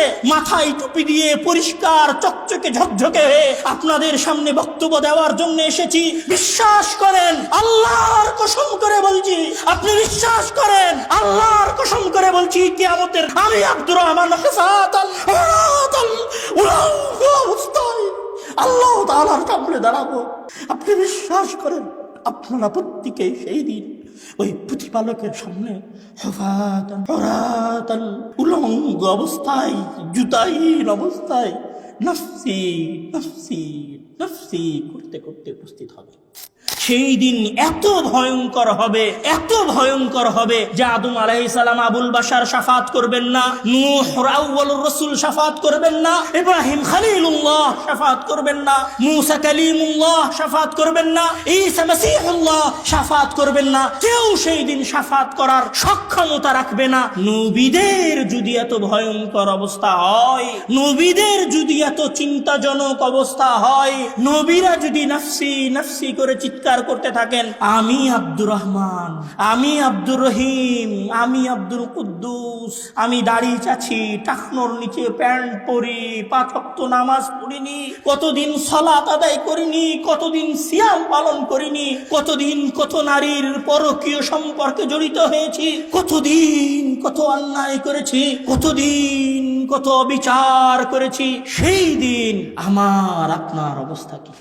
থেকে মাথায় টুপি দিয়ে পরিষ্কার চকচকে ঝকঝকে হয়ে আপনাদের সামনে বক্তব্য দেওয়ার জন্য এসেছি। বিশ্বাস করেন, আল্লাহর কসম করে বলছি, আপনি বিশ্বাস করেন, আল্লাহর কসম করে বলছি, কিয়ামতের আমি আব্দুর রহমান অবস্থায় আল্লাহ তাআলার সামনে দাঁড়াবো। আপনি বিশ্বাস করেন, আপনারা প্রত্যেকেই সেই দিন ওই প্রতিপালকের সামনে উলঙ্গ অবস্থায়, জুতাহীন অবস্থায় নফসি নফসি নফসি করতে করতে উপস্থিত হবে। সেই দিন এত ভয়ঙ্কর হবে, এত ভয়ঙ্কর হবে যে আদম আলাইহিস সালাম আবুল বাশার শাফাত করবেন না, নূহ আউয়ালুর রাসূল শাফাত করবেন না, ইব্রাহিম খলিলুল্লাহ শাফাত করবেন না, মূসা কালিমুল্লাহ শাফাত করবেন না, ঈসা মাসীহুল্লাহ শাফাত করবেন না। কেউ সেই দিন শাফাত করার সক্ষমতা রাখবে না। নবীদের যদি এত ভয়ঙ্কর অবস্থা হয়, নবীদের যদি এত চিন্তাজনক অবস্থা হয়, নবীরা যদি নফসি নফসি করে চিৎকার করতে থাকেন, আমি আব্দুর রহমান, আমি আব্দুর রহিম, আমি আব্দুল কুদ্দুস, আমি দাড়ি চাচ্ছি, টাকনোর নিচে প্যান্ট পরি, 5 ওয়াক্ত নামাজ পড়িনি, কতদিন সালাত আদায় করিনি, কতদিন সিয়াম পালন করিনি, কতদিন কত নারীর পরকীয় সম্পর্কে জড়িত হয়েছি, কতদিন কত অন্যায় করেছি, কতদিন কত বিচার করেছি। সেই দিন আমার আপনার অবস্থা কি?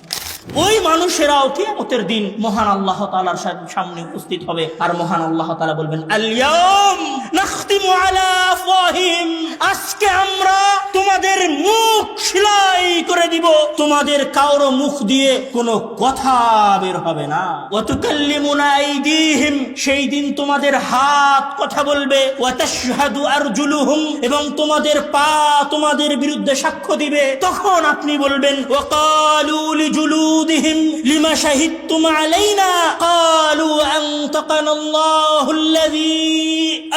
ওই মানুষেরাও কিয়ামতের দিন মহান আল্লাহ তাআলার সামনে উপস্থিত হবে, আর মহান আল্লাহ তাআলা বলবেন, আল-ইয়াউম নাখতিমু আলা আফওয়াহিম, আজকে আমরা তোমাদের মুখ সেলাই করে দিব, তোমাদের কারো মুখ দিয়ে কোনো কথা বের হবে না। ওয়া তুকাল্লিমুনা আইদিহিম, সেই দিন তোমাদের হাত কথা বলবে, ওয়া তাশহাদু আরজুলুহুম, এবং তোমাদের পা তোমাদের বিরুদ্ধে সাক্ষ্য দিবে। তখন আপনি বলবেন, ওয়া ক্বালু লিজুলুদিহিম লিমা শাহিদতুম আলাইনা, ক্বালু আনতাকানাল্লাহুল্লাযী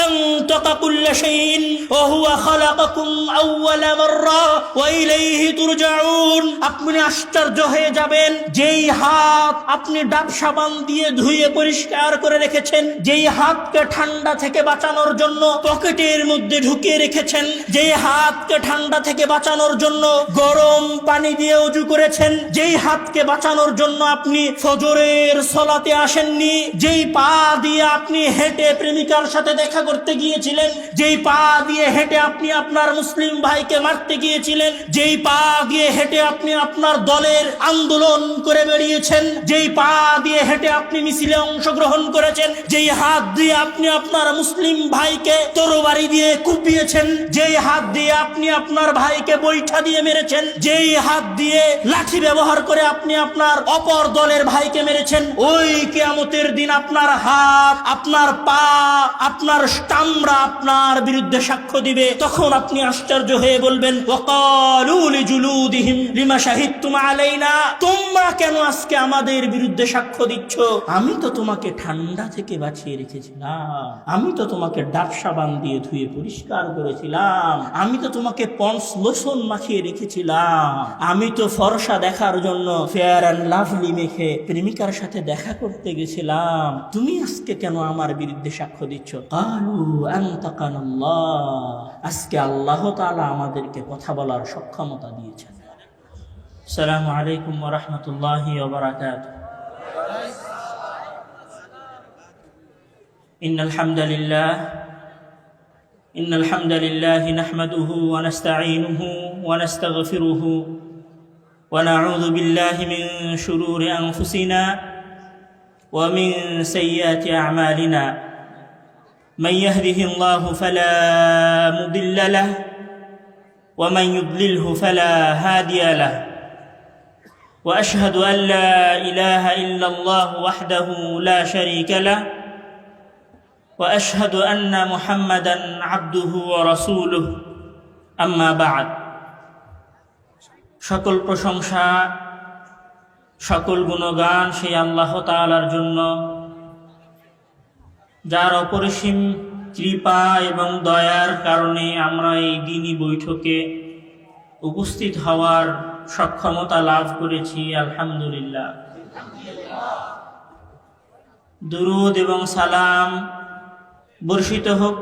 আনতাকা কুল্লা শাইইন ওয়া হুয়া খালাকাকুম আউওয়ালা মাররা ওয়া ইলাইহি তুরজাউন। আপনি আশ্চর্য হয়ে যাবেন, যেই হাত আপনি ডাব সাবান দিয়ে ধুয়ে পরিষ্কার করে রেখেছেন, যেই হাতকে ঠান্ডা থেকে বাঁচানোর জন্য পকেটের মধ্যে ঢুকিয়ে রেখেছেন, যেই হাতকে ঠান্ডা থেকে বাঁচানোর জন্য গরম পানি দিয়ে ওযু করেছেন, যেই হাতকে বাঁচানোর জন্য আপনি ফজরের সালাতে আসেননি, যেই পা দিয়ে আপনি হেঁটে প্রেমিকার সাথে দেখা করতে গিয়েছিলেন, যেই পা দিয়ে হেঁটে আপনি আপনার মুসলিম ভাইকে মারতে গিয়েছিলেন, যেই পা দিয়ে হেঁটে আপনি আপনার দলের আন্দোলন করে বেরিয়েছেন, যেই পা দিয়ে হেঁটে আপনি মিছিলে অংশগ্রহণ করেছেন, যেই হাত দিয়ে আপনি আপনার মুসলিম ভাইকে তরবারি দিয়ে কুপিয়েছেন, যেই হাত দিয়ে আপনি আপনার ভাইকে বৈঠা দিয়ে মেরেছেন, যেই হাত দিয়ে লাঠি ব্যবহার করে আপনি আপনার অপর দলের ভাইকে মেরেছেন, ওই কিয়ামতের দিন আপনার হাত, আপনার পা, আপনার চামড়া আপনার বিরুদ্ধে সাক্ষ্য দিবে। তখন আপনি আশ্চর্য হয়ে বলবেন, ওয়াকালু লিজুলুদিহিম লিমা শাহিদতুম আলাইনা, তোমরা কেন আজকে আমাদের বিরুদ্ধে সাক্ষ্য দিচ্ছ? আমি তো তোমাকে ঠান্ডা থেকে বাঁচিয়ে রেখেছিলাম, আমি তো তোমাকে ডাব সাবান দিয়ে ধুয়ে পরিষ্কার করেছিলাম, আমি তো তোমাকে পন্স লোশন মাখিয়ে রেখেছিলাম, আমি তো ফর্সা দেখার জন্য ফেয়ার অ্যান্ড লাভলি মেখে প্রেমিকার সাথে দেখা করতে গেছিলাম, তুমি আজকে কেন আমার বিরুদ্ধে সাক্ষ্য দিচ্ছ? ক্বালু আনতাকানাল্লাহ, আজকে আল্লাহ তাআলা আমাদেরকে কথা বলার সক্ষমতা দিয়েছেন। আসসালামু আলাইকুম ওয়া রাহমাতুল্লাহি ওয়া বারাকাতুহু। ইন্নাল হামদালিল্লাহ নাহমাদুহু ওয়া নাস্তাঈনুহু ওয়া নাস্তাগফিরুহু ওয়া নাউযু বিল্লাহি মিন শুরুরি আনফুসিনা ওয়া মিন সাইয়্যাতি আ'মালিনা। من يهده الله فلا مضل له ومن يضلله فلا هادي له وأشهد أن لا إله إلا الله وحده لا شريك له وأشهد أن محمدا عبده ورسوله أما بعد। সকল প্রশংসা, সকল গুণগান সেই আল্লাহ তাআলার জন্য, যার অপরিসীম কৃপা এবং দয়ার কারণে আমরা এই দিনী বৈঠকে উপস্থিত হওয়ার সক্ষমতা লাভ করেছি। আলহামদুলিল্লাহ। দুরূদ এবং সালাম বর্ষিত হোক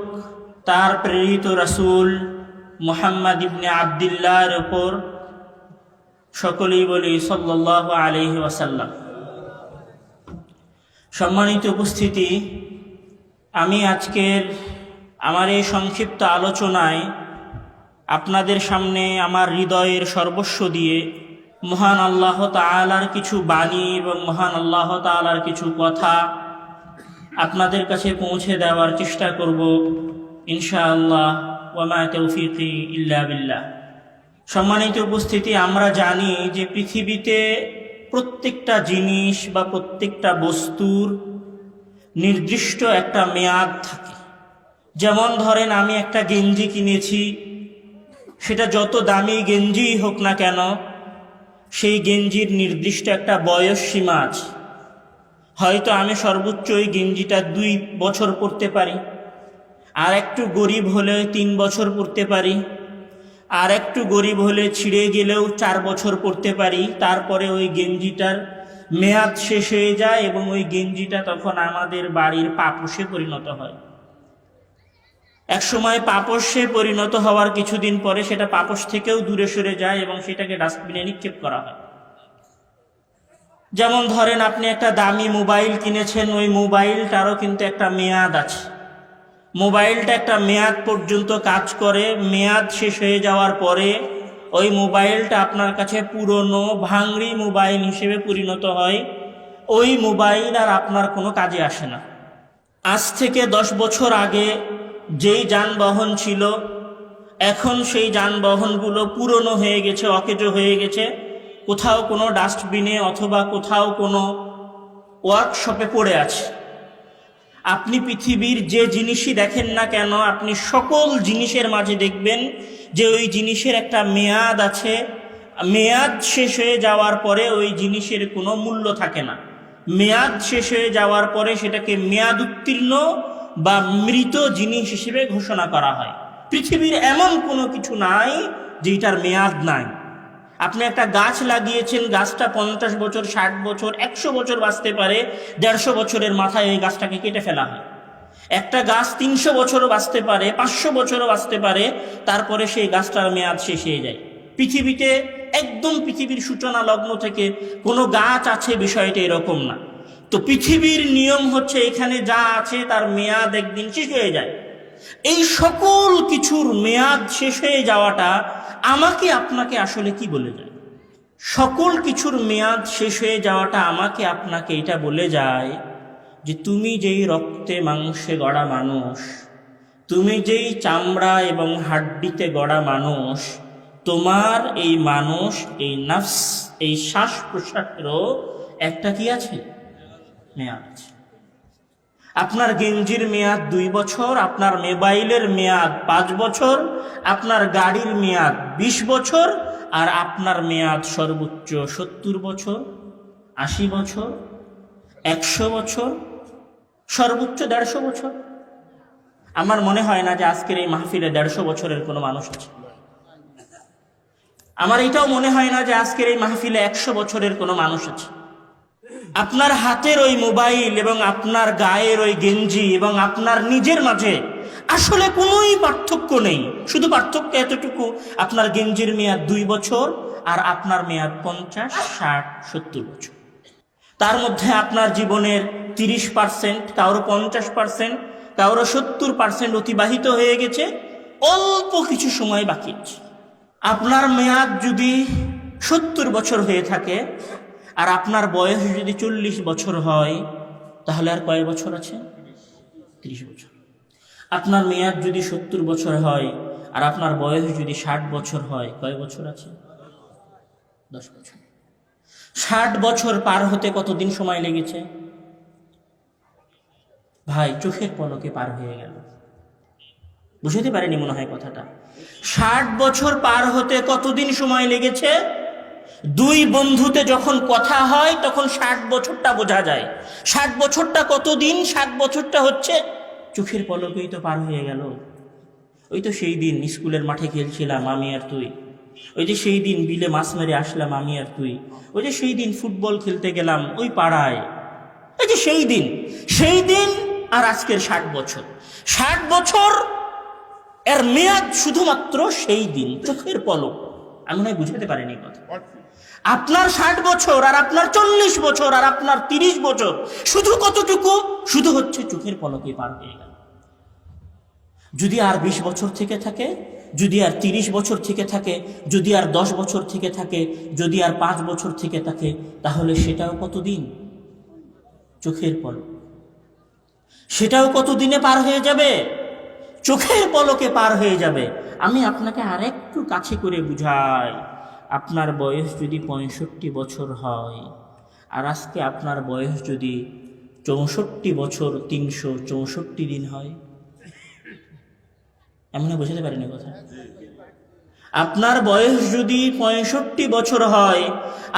তার প্রেরিত রাসূল মুহাম্মদ ইবনে আবদুল্লাহর উপর সকলেই বলি সাল্লাল্লাহু আলাইহি ওয়াসাল্লাম। সম্মানিত উপস্থিতি, আমি আজকের আমার এই সংক্ষিপ্ত আলোচনায় আপনাদের সামনে আমার হৃদয়ের সর্বস্ব দিয়ে মহান আল্লাহ তাআলার কিছু বাণী এবং মহান আল্লাহ তাআলার কিছু কথা আপনাদের কাছে পৌঁছে দেওয়ার চেষ্টা করব ইনশাআল্লাহ। ওয়া মা তাওফীকি ইল্লা বিল্লাহ। সম্মানিত উপস্থিতি, আমরা জানি যে পৃথিবীতে প্রত্যেকটা জিনিস বা প্রত্যেকটা বস্তুর নির্দিষ্ট একটা মেয়াদ থাকে। যেমন ধরেন, আমি একটা গেঞ্জি কিনেছি, সেটা যত দামি গেঞ্জিই হোক না কেন, সেই গেঞ্জির নির্দিষ্ট একটা বয়স সীমা আছে। হয়তো আমি সর্বোচ্চ ওই গেঞ্জিটা 2 বছর পরতে পারি, আর একটু গরিব হলে 3 বছর পরতে পারি, আর একটু গরিব হলে ছিঁড়ে গেলেও 4 বছর পরতে পারি। তারপরে ওই গেঞ্জিটার মেয়াদ শেষ হয়ে যায় এবং ওই গেঞ্জিটা তখন আমাদের বাড়ির পাপোশে পরিণত হয়। এক সময় পাপোশে পরিণত হওয়ার কিছুদিন পরে সেটা পাপোশ থেকেও দূরে সরে যায় এবং সেটাকে ডাস্টবিনে নিক্ষেপ করা হয়। যেমন ধরেন, আপনি একটা দামি মোবাইল কিনেছেন, ওই মোবাইলটারও কিন্তু একটা মেয়াদ আছে। মোবাইলটা একটা মেয়াদ পর্যন্ত কাজ করে, মেয়াদ শেষ হয়ে যাওয়ার পরে ওই মোবাইলটা আপনার কাছে পুরনো ভাঙড়ি মোবাইল হিসেবে পরিণত হয়। ওই মোবাইল আর আপনার কোনো কাজে আসে না। আজ থেকে 10 বছর আগে যেই যানবাহন ছিল, এখন সেই যানবাহনগুলো পুরনো হয়ে গেছে, অকেজো হয়ে গেছে, কোথাও কোনো ডাস্টবিনে অথবা কোথাও কোনো ওয়ার্কশপে পড়ে আছে। আপনি পৃথিবীর যে জিনিসই দেখেন না কেন, আপনি সকল জিনিসের মাঝে দেখবেন যে ওই জিনিসের একটা মেয়াদ আছে। মেয়াদ শেষ হয়ে যাওয়ার পরে ওই জিনিসের কোনো মূল্য থাকে না। মেয়াদ শেষ হয়ে যাওয়ার পরে সেটাকে মেয়াদ উত্তীর্ণ বা মৃত জিনিস হিসেবে ঘোষণা করা হয়। পৃথিবীর এমন কোনো কিছু নাই যেটার মেয়াদ নাই। আপনি একটা গাছ লাগিয়েছেন, গাছটা 50 বছর, 60 বছর, 100 বছর বাঁচতে পারে, 150 বছরের মাথায় এই গাছটাকে কেটে ফেলা হয়। একটা গাছ 300 বছরও বাঁচতে পারে, 500 বছরও বাঁচতে পারে, তারপরে সেই গাছটার মেয়াদ শেষ হয়ে যায়। পৃথিবীতে একদম পৃথিবীর সূচনা লগ্ন থেকে কোনো গাছ আছে বিষয়টা এরকম না। তো পৃথিবীর নিয়ম হচ্ছে, এখানে যা আছে তার মেয়াদ একদিন শেষ হয়ে যায়। এই সকল কিছুর মেয়াদ শেষ হয়ে যাওয়াটা আমাকে আপনাকে আসলে কি বলে যায়? সকল কিছুর মেয়াদ শেষ হয়ে যাওয়াটা আমাকে আপনাকে এটা বলে যায় যে তুমি যেই রক্তে মাংসে গড়া মানুষ, তুমি যেই চামড়া এবং হাড্ডিতে গড়া মানুষ, তোমার এই মানুষ, এই নফস, এই শ্বাস প্রশ্বাসেরও একটা কি আছে? মেয়াদ আছে। আপনার গেঞ্জির মেয়াদ 2 বছর, আপনার মোবাইলের মেয়াদ 5 বছর, আপনার গাড়ির মেয়াদ 20 বছর, আর আপনার মেয়াদ সর্বোচ্চ 70 বছর, 80 বছর, 100 বছর, সর্বোচ্চ 150 বছর। আমার মনে হয় না যে আজকের এই মাহফিলে 150 বছরের কোনো মানুষ আছে। আমার এটাও মনে হয় না যে আজকের এই মাহফিলে 100 বছরের কোনো মানুষ আছে। আপনার হাতের ওই মোবাইল এবং আপনার গায়ের ওই গেঞ্জি এবং আপনার নিজের মাঝে আসলে কোনোই পার্থক্য নেই। শুধু পার্থক্য এতটুকু, আপনার গেঞ্জির মেয়াদ 2 বছর আর আপনার মেয়াদ 50, 60, 70 বছর। তার মধ্যে আপনার জীবনের 30%, কারো 50%, কারো 70% অতিবাহিত হয়ে গেছে, অল্প কিছু সময় বাকি আছে। আপনার মেয়াদ যদি 70 বছর হয়ে থাকে আর আপনার বয়স যদি 40 বছর হয়, তাহলে আর কয় বছর আছে? 30 বছর। আপনার মেয়াদ যদি 70 বছর হয় আর আপনার বয়স যদি 60 বছর হয়, কয় বছর আছে? 10 বছর। 60 বছর পার হতে কতদিন সময় লেগেছে? ভাই, চোখের পলকে পার হয়ে গেল। বুঝতে পারেনি মনে হয় কথাটা। 60 বছর পার হতে কতদিন সময় লেগেছে? 2 বন্ধুতে যখন কথা হয় তখন 60 বছরটা বোঝা যায়। 60 বছরটা কতদিন? 60 বছরটা হচ্ছে চোখের পলকেই তো পার হয়ে গেল। ওই তো সেই দিন স্কুলের মাঠে খেলছিলাম আমি আর তুই, ওই যে সেই দিন বিলে মাছ মেরে আসলাম আমি আর তুই, ওই যে সেই দিন ফুটবল খেলতে গেলাম ওই পাড়ায়, এই যে সেই দিন আর আজকের 60 বছর। 60 বছর এর মেয়াদ শুধুমাত্র সেই দিন, চোখের পলক। আমি মনে হয় বুঝাতে পারিনি কথা। আপনার 60 বছর আর আপনার 40 বছর আর আপনার 30 বছর শুধু কতটুকু? শুধু হচ্ছে চোখের পলকে পার হয়ে গেল। যদি আর 20 বছর থেকে থাকে, যদি আর 30 বছর থেকে থাকে, যদি আর 10 বছর থেকে থাকে, যদি আর 5 বছর থেকে থাকে, তাহলে সেটাও কতদিন? চোখের পলক। সেটাও কতদিনে পার হয়ে যাবে? চোখের পলকে পার হয়ে যাবে। আমি আপনাকে আরেকটু কাছে করে বুঝাই। আপনার বয়স যদি 65 বছর হয়, আর আজকে আপনার বয়স যদি 64 বছর 364 দিন হয়, এমন বোঝাতে পারিনি কথা। আপনার বয়স যদি 65 বছর হয়,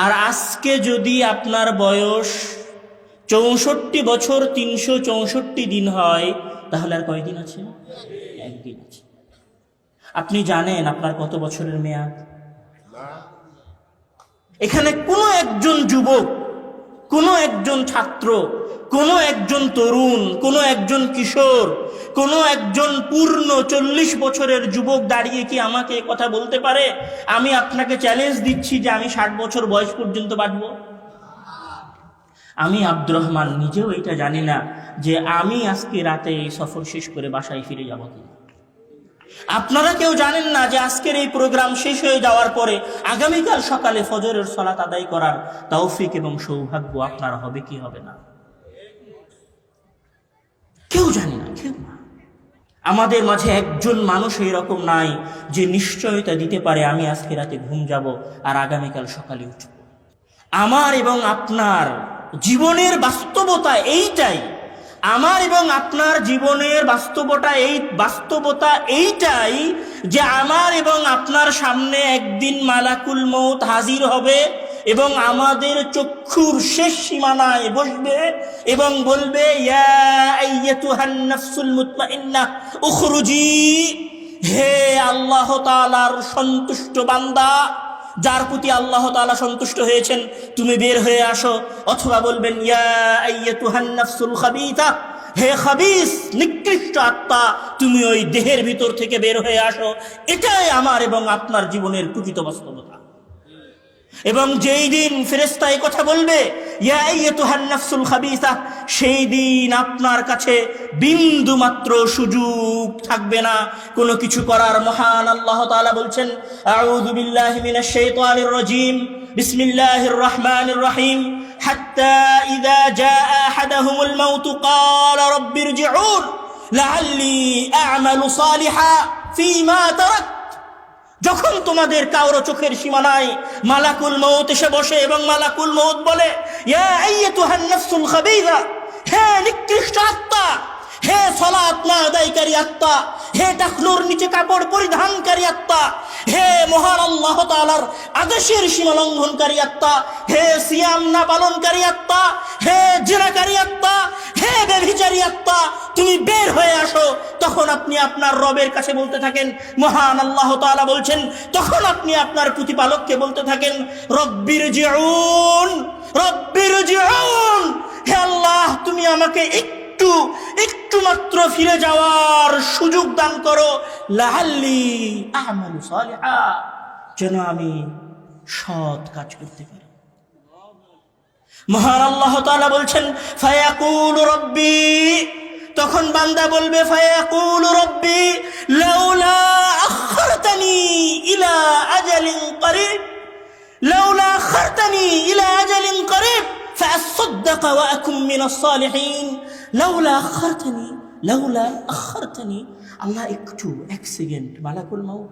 আর আজকে যদি আপনার বয়স 64 বছর 364 দিন হয়, তাহলে আর কয়দিন আছে? একদিন আছে। আপনি জানেন আপনার কত বছরের মেয়াদ? এখানে কোনো একজন যুবক, কোনো একজন ছাত্র, কোনো একজন তরুণ, কোনো একজন কিশোর, কোনো একজন পূর্ণ 40 বছরের যুবক দাঁড়িয়ে কি আমাকে কথা বলতে পারে, আমি আপনাকে চ্যালেঞ্জ দিচ্ছি যে আমি 60 বছর বয়স পর্যন্ত বাঁচব? আমি আব্দুর রহমান নিজেও এটা জানি না যে আমি আজকে রাতে এই সফর শেষ করে বাসায় ফিরে যাব কি। আপনারা কেউ জানেন না যে আজকের এই প্রোগ্রাম শেষ হয়ে যাওয়ার পরে আগামীকাল সকালে ফজরের সালাত আদায় করার তৌফিক এবং সৌভাগ্য আপনার হবে কি হবে না। কেউ জানে না, কেউ না। আমাদের মাঝে একজন মানুষ এরকম নাই যে নিশ্চয়তা দিতে পারে আমি আজকে রাতে ঘুম যাব আর আগামীকাল সকালে উঠব। আমার এবং আপনার জীবনের বাস্তবতা এইটাই। আমার এবং আপনার জীবনের বাস্তবতা এইটাই যে আমার এবং আপনার সামনে একদিন মালাকুল মউত হাজির হবে এবং আমাদের চক্ষুর শেষ সীমানায় বসবে এবং বলবে, ইয়া আইয়াতুহান নাফসুল মুতমাইন্নাহ উখরুজি, হে আল্লাহ তাআলার সন্তুষ্ট বান্দা, যার প্রতি আল্লাহ তাআলা সন্তুষ্ট হয়েছেন, তুমি বের হয়ে আসো। অথবা বলবেন, ইয়া আইয়াতুহান নাফসুল খাবিথা, হে খাবিস নিকৃষ্ট আত্মা, তুমি ওই দেহের ভিতর থেকে বের হয়ে আসো। এটাই আমার এবং আপনার জীবনের প্রকৃত বাস্তবতা। এবং যেই দিন ফেরেশতা এই কথা বলবে, ইয়া আইয়াতুহান নাফসুল খাবিসা, সেই দিন আপনার কাছে বিন্দু মাত্র সুযোগ থাকবে না কোনো কিছু করার। মহান আল্লাহ তাআলা বলছেন, আউযু বিল্লাহি মিনাশ শাইতানির রাজীম, বিসমিল্লাহির রহমানির রহিম, হাত্তা ইযা জাআ আহাদাহুমুল মাউত ক্বালা রাব্বিরজিউন লাআল্লি আ'মালু সালিহা ফীমা তারাক। যখন তোমাদের কারো চোখের সীমানায় মালাকুল মউত এসে বসে এবং মালাকুল মউত বলে, ইয়া আইয়াতুহান নাফসুল খাবিসা, হে নিকৃষ্ট আত্মা, হে সালাত না আদায়কারী আত্মা, হে টাকনুর নিচে কাপড় পরিধানকারী আত্মা, হে মহান আল্লাহ তাআলার আদেশের সীমা লঙ্ঘনকারী আত্মা, হে সিয়াম না পালনকারী আত্মা, হে জিনাকারী আত্মা, হে ব্যভিচারী আত্মা, তুমি বের হয়ে আসো। তখন আপনি আপনার রবের কাছে বলতে থাকেন, মহান আল্লাহ তাআলা বলছেন, তখন আপনি আপনার প্রতিপালককে বলতে থাকেন, রব্বিরজিউন, রব্বিরজিউন, হে আল্লাহ তুমি আমাকে একটু মাত্র ফিরে যাওয়ার সুযোগ দান করো, লাআল্লি আ'মালু সালিহা, যেন আমি সৎ কাজ করতে পারি। মহান আল্লাহ তাআলা বলছেন, ফায়াকুলু রব্বি, তখন বান্দা বলবে, ফায়াকুলু রব্বি লাউলা আখারতানি ইলা আজালিন করিব, লাউলা আখারতানি ইলা আজালিন করিব ফাআসাদদাক ওয়া আকুম মিনাস সালিহিন, লাউলা আখারতানি। আল্লাহ একটু, 1 সেকেন্ড, মালাকুল মউত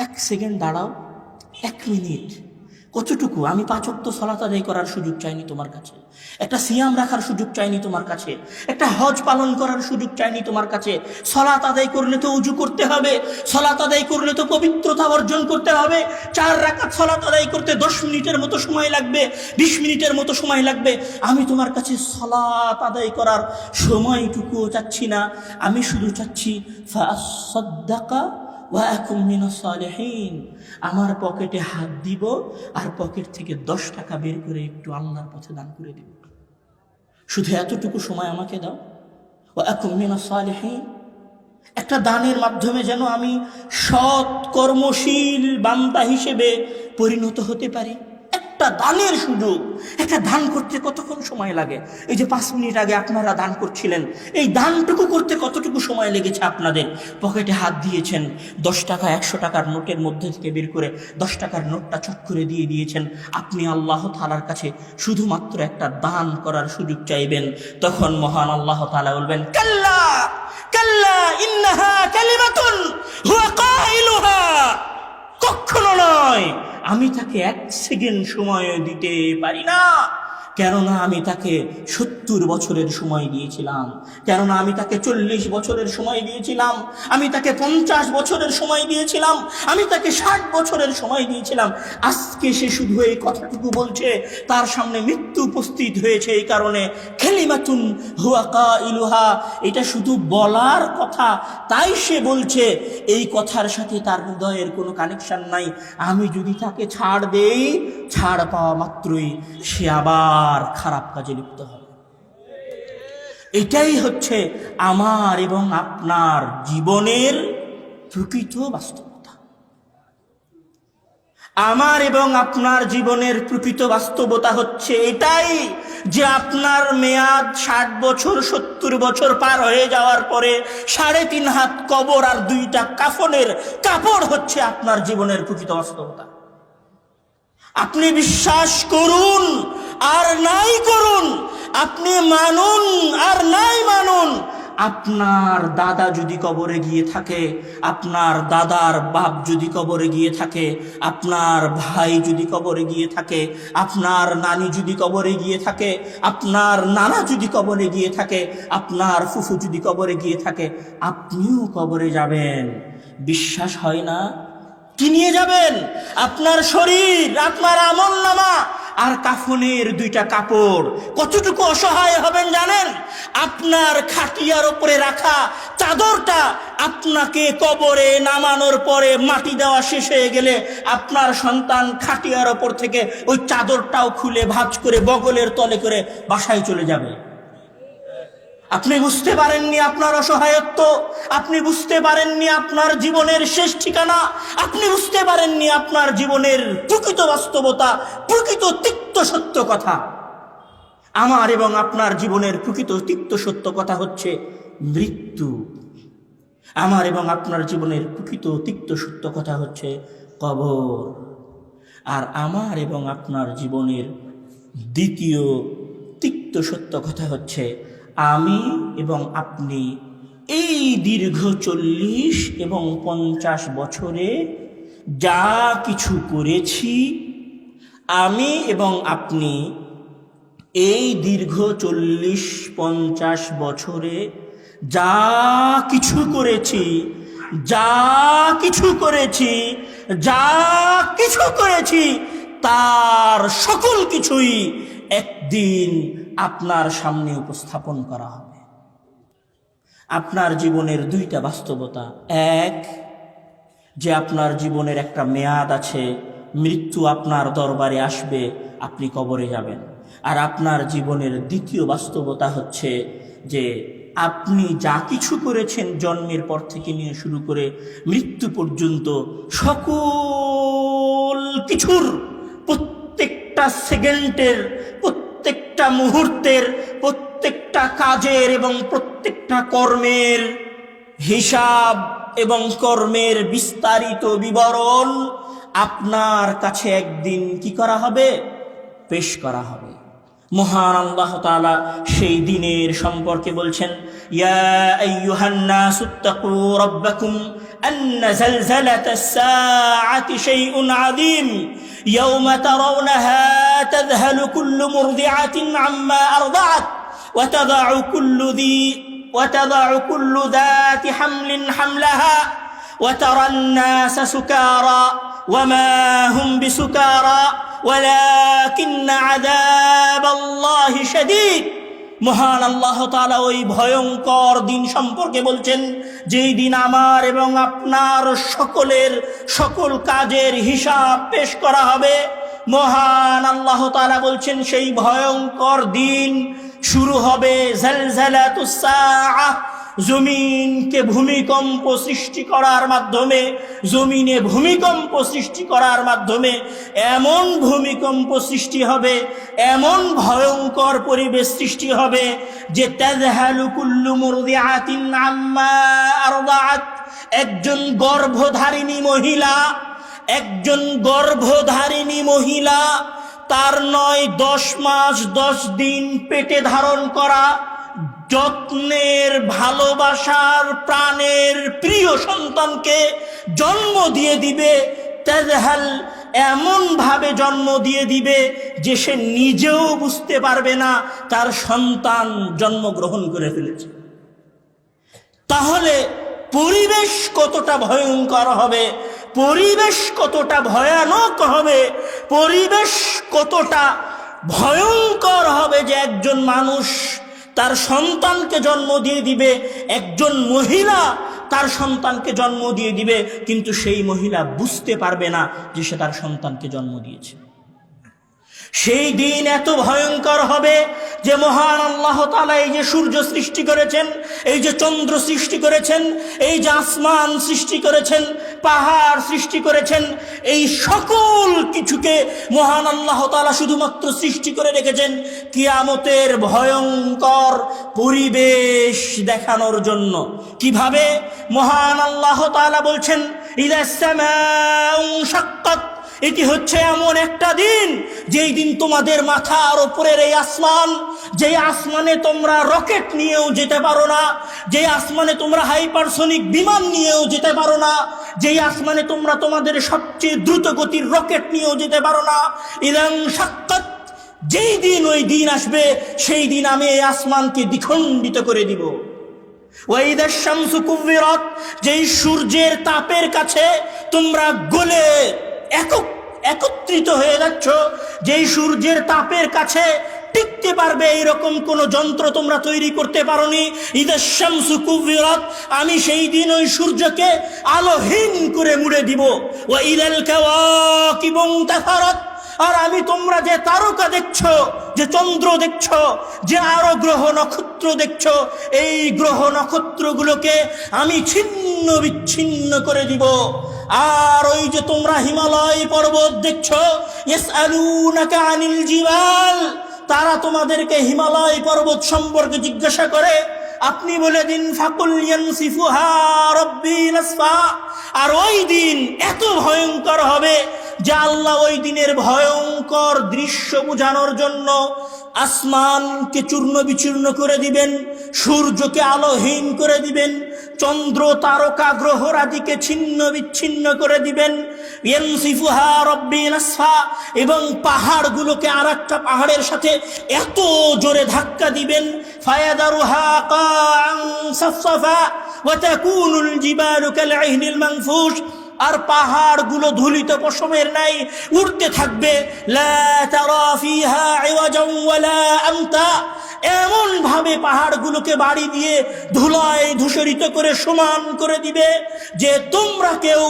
1 সেকেন্ড দাঁড়াও, 1 মিনিট। কতটুকু? আমি 5 ওয়াক্ত সালাত আদায় করার সুযোগ চাইনি তোমার কাছে, একটা সিয়াম রাখার সুযোগ চাইনি তোমার কাছে, একটা হজ পালন করার সুযোগ চাইনি তোমার কাছে। সালাত আদায় করলে তো ওযু করতে হবে, সালাত আদায় করলে তো পবিত্রতা অর্জন করতে হবে। 4 রাকাত সালাত আদায় করতে 10 মিনিটের মতো সময় লাগবে, 20 মিনিটের মতো সময় লাগবে। আমি তোমার কাছে সালাত আদায় করার সময়টুকুও চাচ্ছি না, আমি শুধু চাচ্ছি ফাআসাদদাকা ওয়া আকুম মিনাস সালিহিন, আমার পকেটে হাত দিব আর পকেট থেকে 10 টাকা বের করে একটু আল্লাহর পথে দান করে দিব। শুধু এতটুকু সময় আমাকে দাও, ওয়া আকুম মিনাস সালিহিন। একটা দানের মাধ্যমে যেন আমি সৎ কর্মশীল বান্দা হিসেবে পরিণত হতে পারি। একটা দানের সুযোগ। একটা দান করতে কতক্ষণ সময় লাগে? এই যে 5 মিনিট আগে আপনারা দান করছিলেন, এই দানটুকু করতে কতটুকু সময় লেগেছে আপনাদের? পকেটে হাত দিয়েছেন, 10 টাকা 100 টাকার নোটের মধ্যে থেকে বের করে 10 টাকার নোটটা চট করে দিয়ে দিয়েছেন। আপনি আল্লাহ তাআলার কাছে শুধুমাত্র একটা দান করার সুযোগ চাইবেন, তখন মহান আল্লাহ তাআলা বলবেন, কাল্লা কাল্লা ইন্নাহা কালিমাতুন হুয়া কাইলুহা। কখনো নয়, আমি তাকে 1 সেকেন্ড সময় দিতে পারি না, কেননা আমি তাকে 70 বছরের সময় দিয়েছিলাম, কেননা আমি তাকে 40 বছরের সময় দিয়েছিলাম, আমি তাকে 50 বছরের সময় দিয়েছিলাম, আমি তাকে 60 বছরের সময় দিয়েছিলাম। আজকে সে শুধু এই কথাটুকু বলছে, তার সামনে মৃত্যু উপস্থিত হয়েছে, এই কারণে কালিমাতুন হুয়া কাইলুহা, এটা শুধু বলার কথা, তাই সে বলছে। এই কথার সাথে তার হৃদয়ের কোনো কানেকশন নাই। আমি যদি তাকে ছাড় দেই, ছাড় পাওয়া মাত্রই সে আবার খারাপ কাজে লিপ্ত হবে। এটাই হচ্ছে আমার এবং আপনার জীবনের প্রকৃত বাস্তবতা। আমার এবং আপনার জীবনের প্রকৃত বাস্তবতা হচ্ছে এটাই যে আপনার মেয়াদ 60 বছর 70 বছর পার হয়ে যাওয়ার পরে 3.5 হাত কবর আর 2টা কাফনের কাপড় হচ্ছে আপনার জীবনের প্রকৃত বাস্তবতা। আপনি বিশ্বাস করুন আর নাই করুন, আপনি মানুন আর নাই মানুন, আপনার দাদা যদি কবরে গিয়ে থাকে, আপনার দাদার বাপ যদি কবরে গিয়ে থাকে, আপনার ভাই যদি কবরে গিয়ে থাকে, আপনার নানি যদি কবরে গিয়ে থাকে, আপনার নানা যদি কবরে গিয়ে থাকে, আপনার ফুফু যদি কবরে গিয়ে থাকে, আপনিও কবরে যাবেন। বিশ্বাস হয় না? কি নিয়ে যাবেন? আপনার শরীর, আপনার আমলনামা আর কাফনের 2টা কাপড়। কতটুকু অসহায় হবেন জানেন? আপনার খাটিয়ার উপরে রাখা চাদরটা আপনাকে কবরে নামানোর পরে মাটি দেওয়া শেষ হয়ে গেলে আপনার সন্তান খাটিয়ার উপর থেকে ওই চাদরটাও খুলে ভাঁজ করে বগলের তলে করে বাসায় চলে যাবে। আপনি বুঝতে পারেননি আপনার অসহায়ত্ব, আপনি বুঝতে পারেননি আপনার জীবনের শেষ ঠিকানা, আপনি বুঝতে পারেননি আপনার জীবনের প্রকৃত বাস্তবতা, প্রকৃত তিক্ত সত্য কথা। আমার এবং আপনার জীবনের প্রকৃত তিক্ত সত্য কথা হচ্ছে মৃত্যু। আমার এবং আপনার জীবনের প্রকৃত তিক্ত সত্য কথা হচ্ছে কবর। আর আমার এবং আপনার জীবনের দ্বিতীয় তিক্ত সত্য কথা হচ্ছে আমি এবং আপনি এই দীর্ঘ 40 এবং 50 বছরে যা কিছু করেছি, আমি এবং আপনি এই দীর্ঘ 40-50 বছরে যা কিছু করেছি, যা কিছু করেছি, যা কিছু করেছি, তার সকল কিছুই একদিন আপনার সামনে উপস্থাপন করা হবে। আপনার জীবনের 2টা বাস্তবতা। এক, যে আপনার জীবনের একটা মেয়াদ আছে, মৃত্যু আপনার দরবারে আসবে, আপনি কবরে যাবেন। আর আপনার জীবনের দ্বিতীয় বাস্তবতা হচ্ছে যে আপনি যা কিছু করেছেন জন্মের পর থেকে নিয়ে শুরু করে মৃত্যু পর্যন্ত, সকল কিছুর প্রত্যেকটা সেকেন্ডের, প্রত্যেকটা মুহূর্তের, প্রত্যেকটা কাজের এবং প্রত্যেকটা কর্মের হিসাব এবং কর্মের বিস্তারিত বিবরণ আপনার কাছে একদিন কি করা হবে? পেশ করা হবে। মহান আল্লাহ তাআলা সেই দিনের সম্পর্কে বলছেন, ইয়া আইয়ুহান নাসুত্তাকু রাব্বাকুম আন্না যালযালাতাস সাআতি শাইউন আযীম ইয়াওমা তারাওনাহা তাযহালু কুল্লু মুরদিআতিন আম্মা আরদাআত ওয়া তাদাউ কুল্লু যাতি হামলিন হামলাহা ওয়া তারান নাসা সুকারা ওয়া মা হুম বিসুকারা ওয়ালাকিন্না আযাবাল্লাহি শাদীদ। মহান আল্লাহ তাআলা ওই ভয়ঙ্কর দিন সম্পর্কে বলছেন, যেই দিন আমার এবং আপনার সকলের সকল কাজের হিসাব পেশ করা হবে। মহান আল্লাহ তাআলা বলছেন, সেই ভয়ঙ্কর দিন শুরু হবে জালজালাতুস সাআহ, জমিনকে ভূমিকম্প সৃষ্টি করার মাধ্যমে, জমিনে ভূমিকম্প সৃষ্টি করার মাধ্যমে এমন ভূমিকম্প সৃষ্টি হবে, এমন ভয়ঙ্কর পরিবেশ সৃষ্টি হবে যে তাযহালু কুল্লু মুরদিআতিন আম্মা আরদাআত, একজন গর্ভধারিণী মহিলা তার 9-10 মাস 10 দিন পেটে ধারণ করা যত্নের, ভালোবাসার, প্রাণের প্রিয় সন্তানকে জন্ম দিয়ে দিবে। তাজহাল, এমন ভাবে জন্ম দিয়ে দিবে যে সে নিজেও বুঝতে পারবে না তার সন্তান জন্মগ্রহণ করে ফেলেছে। তাহলে পরিবেশ কতটা ভয়ঙ্কর হবে, পরিবেশ কতটা ভয়ানক হবে, পরিবেশ কতটা ভয়ঙ্কর হবে যে একজন মানুষ তার সন্তানকে জন্ম দিয়ে দিবে, একজন মহিলা তার সন্তানকে জন্ম দিয়ে দিবে, কিন্তু সেই মহিলা বুঝতে পারবে না যে সে তার সন্তানকে জন্ম দিয়েছে। সেই দিন এত ভয়ঙ্কর হবে যে মহান আল্লাহ তাআলা এই যে সূর্য সৃষ্টি করেছেন, এই যে চন্দ্র সৃষ্টি করেছেন, এই যে আসমান সৃষ্টি করেছেন, পাহাড় সৃষ্টি করেছেন, এই সকল কিছুকে মহান আল্লাহ তাআলা শুধুমাত্র সৃষ্টি করে রেখেছেন কিয়ামতের ভয়ঙ্কর পরিবেশ দেখানোর জন্য। কিভাবে? মহান আল্লাহ তাআলা বলছেন ইদাস সামাউ শাক্কাত, এটি হচ্ছে এমন একটা দিন যেই দিন তোমাদের মাথার উপরের এই আসমান, যে আসমানে তোমরা রকেট নিয়েও যেতে পারো না, যে আসমানে তোমরা হাইপারসোনিক বিমান নিয়েও যেতে পারো না, যে আসমানে তোমরা তোমাদের সবচেয়ে দ্রুত গতির রকেট নিয়েও যেতে পারো না, ইদাং শাক্কাত, যেই দিন ওই দিন আসবে সেই দিন আমি এই আসমানকে দ্বিখণ্ডিত করে দিব। ওয়াইদাশ শামসু কুবিরাত, যেই সূর্যের তাপের কাছে তোমরা গলে একত্রিত হয়ে যাচ্ছ, যেই সূর্যের তাপের কাছে টিকতে পারবে এইরকম কোন যন্ত্র তোমরা তৈরি করতে পারোনি। ইদাশ শামসু কুবিরাত, আমি সেই দিন ওই সূর্যকে আলোহীন করে মুড়ে দিব। ওয়া ইদাল কাওয়াকিবু ইনতাসারাত, আর আমি তোমরা যে তারকা দেখছো, যে চন্দ্র দেখছো, যে আরো গ্রহ নক্ষত্র দেখছো, এই গ্রহ নক্ষত্রগুলোকে আমি ছিন্ন বিচ্ছিন্ন করে দিব। আর ওই যে তোমরা হিমালয় পর্বত দেখছো, ইয়াসআলুনাকা আনিল জিবাল, তারা তোমাদেরকে হিমালয় পর্বত সম্পর্কে জিজ্ঞাসা করে, আপনি বলে দিন ফাকুল ইয়ানসিফুহা রাব্বি নাসফা। আর ওই দিন এত ভয়ঙ্কর হবে যে আল্লাহ ওই দিনের ভয়ঙ্কর দৃশ্য বোঝানোর জন্য আসমানকে চূর্ণ বিচূর্ণ করে দিবেন, সূর্যকে আলোহীন করে দিবেন, চন্দ্র তারকা গ্রহরাজিকে ছিন্ন বিচ্ছিন্ন করে দিবেন। ইয়ানসিফুহা রাব্বি নাসফা, এবং পাহাড়গুলোকে আরেকটা পাহাড়ের সাথে এত জোরে ধাক্কা দিবেন, ফায়াদারুহা কাআন সাফসাফা ওয়া তাকুনুল জিবালু কালইহনিল মানফুশ, আর পাহাড়গুলো ধুলিত পশমের ন্যায় উড়তে থাকবে। লা তারা ফিহা ইওয়াজান ওয়ালা আমতা, এমন ভাবে পাহাড়গুলোকে বাড়ি দিয়ে ধুলায় ধূসরিত করে সমান করে দিবে যে তোমরা কেউ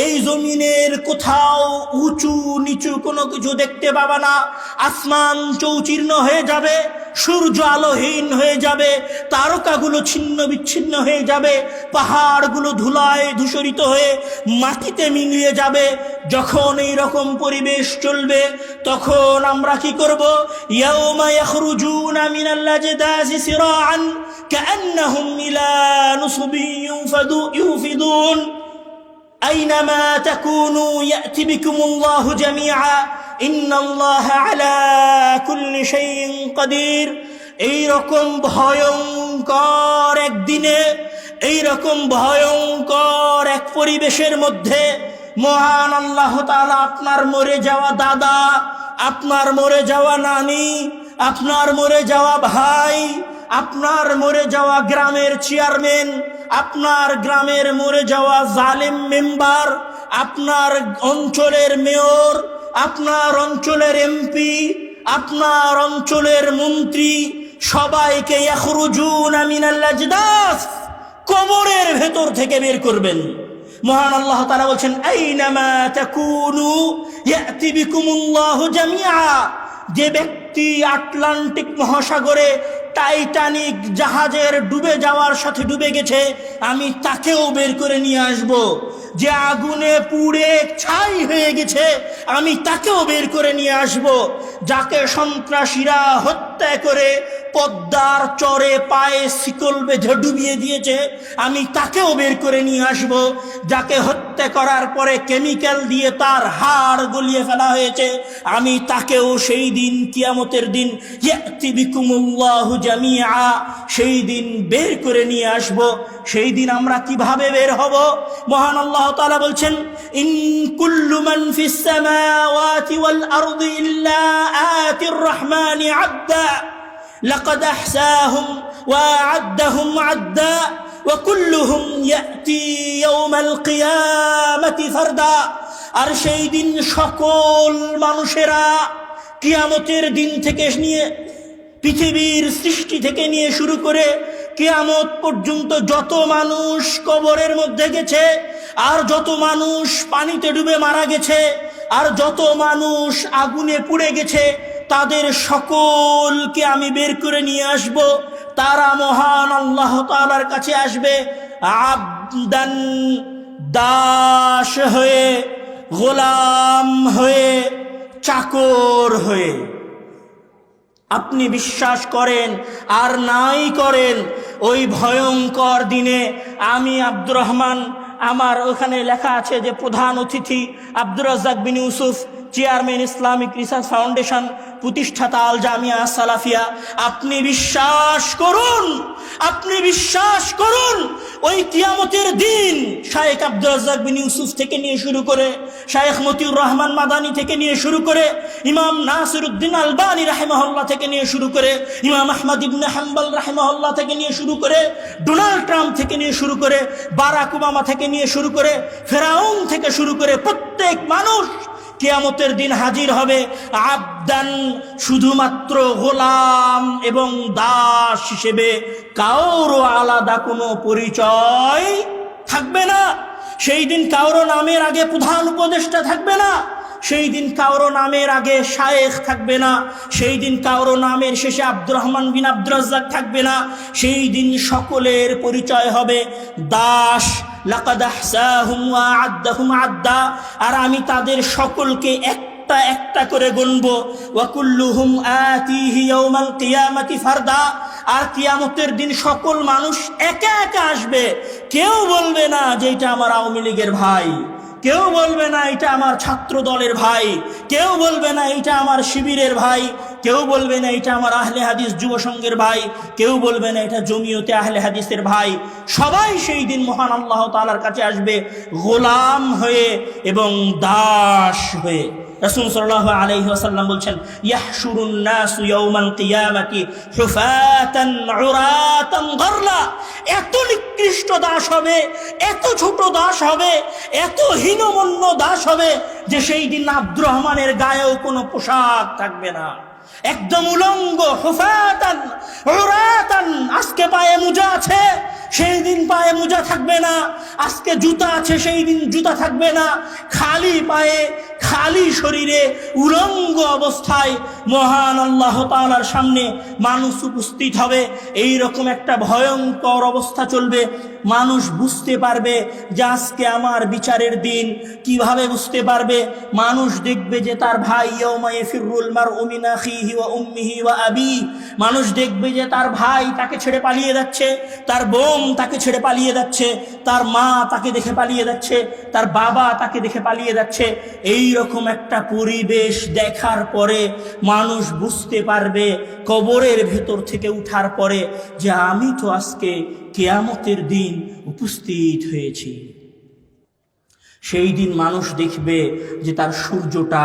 এই জমিনের কোথাও উঁচু নিচু কোনো কিছু দেখতে পাবে না। আসমান চৌচির্ণ হয়ে যাবে, সূর্য আলোহীন হয়ে যাবে, তারকাগুলো ছিন্ন বিচ্ছিন্ন হয়ে যাবে, পাহাড়গুলো ধুলায় ধূসরিত হয়ে মাটিতে মিলিয়ে যাবে। যখন এই রকম পরিবেশ চলবে তখন আমরা কি করব? ইয়াউমা ইয়াখরুজুনা মিনাল আজদাসি সিরাআন কাআন্নাহুম ইলা নুসবিন ইউফিদুন আইনামা তাকুনু ইয়াতি বিকুমুল্লাহু জামিআ ইন্নাল্লাহা আলা কুল্লি শাইইন কাদির। এইরকম ভয়ঙ্কর একদিনে, এইরকম ভয়ঙ্কর এক পরিবেশের মধ্যে মহান আল্লাহ তাআলা আপনার মরে যাওয়া দাদা, আপনার মরে যাওয়া নানি, আপনার মরে যাওয়া ভাই, আপনার মরে যাওয়া গ্রামের চেয়ারম্যান, আপনার গ্রামের মরে যাওয়া জালেম মেম্বার, আপনার অঞ্চলের মেয়র, আপনার অঞ্চলের এমপি, আপনার অঞ্চলের মন্ত্রী, সবাইকে ইয়াখরুজুনা মিনাল আজদাস, কবরের ভেতর থেকে বের করবেন। মহান আল্লাহ তাআলা বলছেন আইনামা তাকুনু ইয়াতি বিকুমুল্লাহু জামিআ। যে ব্যক্তি আটলান্টিক মহাসাগরে টাইটানিক জাহাজের ডুবে যাওয়ার সাথে ডুবে গেছে, আমি তাকেও বের করে নিয়ে আসব। যে আগুনে পুড়ে ছাই হয়ে গেছে, আমি তাকেও বের করে নিয়ে আসব। যাকে সন্ত্রাসীরা হত্যা করে পদ্মার চরে পায়ে শিকল বেঁধে ডুবিয়ে দিয়েছে, আমি তাকেও বের করে নিয়ে আসব। যাকে হত্যা করার পরে কেমিক্যাল দিয়ে তার হাড় গলিয়ে ফেলা হয়েছে, আমি তাকেও সেই দিন কিয়ামতের দিন ইয়াতি বিকুমুল্লাহু জামিআ, সেই দিন বের করে নিয়ে আসব। সেই দিন আমরা কিভাবে বের হব? মহান আল্লাহ তাআলা বলছেন, ইন কুল্লু মান ফিস সামাওয়াতি ওয়াল আরদি ইল্লা আতির রহমানি আবদা লাকাদ আহসাহুম ওয়া আ'আদ্দাহুম আ'দ্দা ওয়া কুল্লুহুম ইয়াতি ইয়াওমাল কিয়ামাতি ফারদা। আর সেই দিন সকল মানুষেরা কিয়ামতের দিন থেকে নিয়ে পৃথিবীর সৃষ্টি থেকে নিয়ে শুরু করে কিয়ামত পর্যন্ত যত মানুষ কবরের মধ্যে গেছে, আর যত মানুষ পানিতে ডুবে মারা গেছে, আর যত মানুষ আগুনে পুড়ে গেছে, তাদের সকলকে আমি বের করে নিয়ে আসব। তারা মহান আল্লাহ তাআলার কাছে আসবে আবদান, দাস হয়ে, গোলাম হয়ে, চাকর হয়ে। আপনি বিশ্বাস করেন আর নাই করেন, ওই ভয়ঙ্কর দিনে আমি আব্দুর রহমান, আমার ওখানে লেখা আছে যে প্রধান অতিথি Abdur Razzak bin Yusuf, chairman Islamic research foundation, প্রতিষ্ঠাতা আল জামিয়া সালাফিয়া। আপনি বিশ্বাস করুন, আপনি বিশ্বাস করুন, ওই কিয়ামতের দিন শায়েখ আব্দুর রাজ্জাক বিন ইউসুফ থেকে নিয়ে শুরু করে, শায়েখ মতিউর রহমান মাদানী থেকে নিয়ে শুরু করে, ইমাম নাসিরউদ্দিন আলবানী রাহিমাহুল্লাহ থেকে নিয়ে শুরু করে, ইমাম আহমদ ইবনে হাম্বল রাহিমাহুল্লাহ থেকে নিয়ে শুরু করে, ডোনাল্ড ট্রাম্প থেকে নিয়ে শুরু করে, বারাক ওবামা থেকে নিয়ে শুরু করে, ফেরাউন থেকে শুরু করে প্রত্যেক মানুষ কিয়ামতের দিন হাজির হবে আবদান, শুধুমাত্র গোলাম এবং দাস হিসেবে। কারো আলাদা কোনো পরিচয় থাকবে না। সেই দিন কারো নামের আগে প্রধান উপদেষ্টা থাকবে না, সেই দিন কারো নামের আগে শায়েখ থাকবে না, সেই দিন কারো নামের শেষে আব্দুর রহমান বিন আব্দুর রাজ্জাক থাকবে না। সেই দিন সকলের পরিচয় হবে দাস। লাকাদ আহসাহুম ওয়া আ'আদ্দাহুম আ'দ্দা, আর আমি তাদের সকলকে একটা একটা করে গুনবো। ওয়া কুল্লুহুম আতিহি ইয়াওমাল কিয়ামাতি ফারদা, আর কিয়ামতের দিন সকল মানুষ একা একা আসবে। কেউ বলবে না যে এটা আমার আওয়ামী লীগের ভাই, কেউ বলবে না এটা আমার ছাত্র দলের ভাই, কেউ বলবে না এটা আমার শিবিরের ভাই, কেউ বলবে না এটা আমার আহলে হাদিস যুব সংঘের ভাই, কেউ বলবে না এটা জমিয়তে আহলে হাদিসের ভাই। সবাই সেই দিন মহান আল্লাহ তাআলার কাছে আসবে গোলাম হয়ে এবং দাস হয়ে। রাসূল সাল্লাল্লাহু আলাইহি ওয়াসাল্লাম বলছেন, ইয়াহশুরুন নাসু ইয়াওমাল কিয়ামাতি হুফাতান উরাতান গারলা। এত নিকৃষ্ট দাস হবে, এত ছোট দাস হবে, এত হীনমন্য দাস হবে যে সেই দিন আব্দুর রহমানের গায়েও কোনো পোশাক থাকবে না, একদম উলঙ্গ। হুফাতান উরাতান, আজকে পায়ে মোজা আছে, সেই দিন পায়ে মোজা থাকবে না। আজকে জুতা আছে, সেই দিন জুতা থাকবে না। খালি পায়ে, খালি শরীরে, উলঙ্গ অবস্থায় মহান আল্লাহ তাআলার সামনে মানুষ উপস্থিত হবে। এই রকম একটা ভয়ঙ্কর অবস্থা চলবে। মানুষ বুঝতে পারবে যে আজকে আমার বিচারের দিন। কিভাবে বুঝতে পারবে? মানুষ দেখবে যে তার ভাই, ইয়াউমা ইয়াফিরুল মারউ মিন আখিহি ওয়া উম্মিহি ওয়া আবি, মানুষ দেখবে যে তার ভাই তাকে ছেড়ে পালিয়ে যাচ্ছে, তার বোন তাকে ছেড়ে পালিয়ে যাচ্ছে, তার মা তাকে দেখে পালিয়ে যাচ্ছে, তার বাবা তাকে দেখে পালিয়ে যাচ্ছে। এই রকম একটা পরিবেশ দেখার পরে মানুষ বুঝতে পারবে কবরের ভেতর থেকে উঠার পরে যে আমি তো আজকে কিয়ামতের দিন উপস্থিত হয়েছি। সেই দিন মানুষ দেখবে যে তার সূর্যটা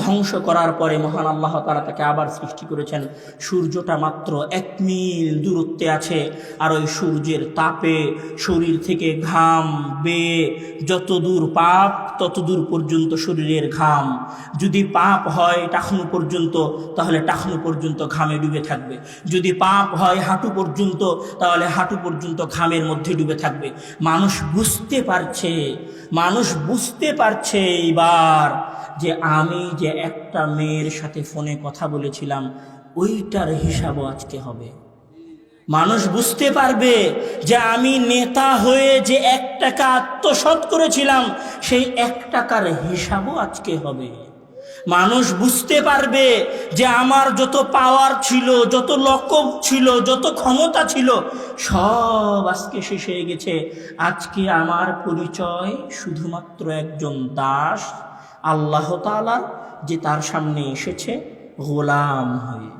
ধ্বংস করার পরে মহান আল্লাহ তাআলা তাকে আবার সৃষ্টি করেছেন। সূর্যটা মাত্র 1 মিল দূরত্বে আছে, আর ওই সূর্যের তাপে শরীর থেকে ঘাম বেয়ে যত দূর পাপ তত দূর পর্যন্ত শরীরের ঘাম। যদি পাপ হয় টাকনু পর্যন্ত, তাহলে টাকনু পর্যন্ত ঘামে ডুবে থাকবে। যদি পাপ হয় হাঁটু পর্যন্ত, তাহলে হাঁটু পর্যন্ত ঘামের মধ্যে ডুবে থাকবে। মানুষ বুঝতে পারছে, মানুষ বুঝতে পারছে এইবার যে আমি যে একটা মেয়ের সাথে ফোনে কথা বলেছিলাম ওইটার হিসাবও আজকে হবে। মানুষ বুঝতে পারবে যে আমি নেতা হয়ে যে 1 টাকা আত্মসাৎ করেছিলাম সেই 1 টাকার হিসাবও আজকে হবে। মানুষ বুঝতে পারবে যে আমার যত পাওয়ার ছিল, যত লকব ছিল, যত ক্ষমতা ছিল সব আজকে শেষ হয়ে গেছে। আজকে আমার পরিচয় শুধুমাত্র একজন দাস আল্লাহ তাআলার, যে তার সামনে এসেছে গোলাম হয়ে,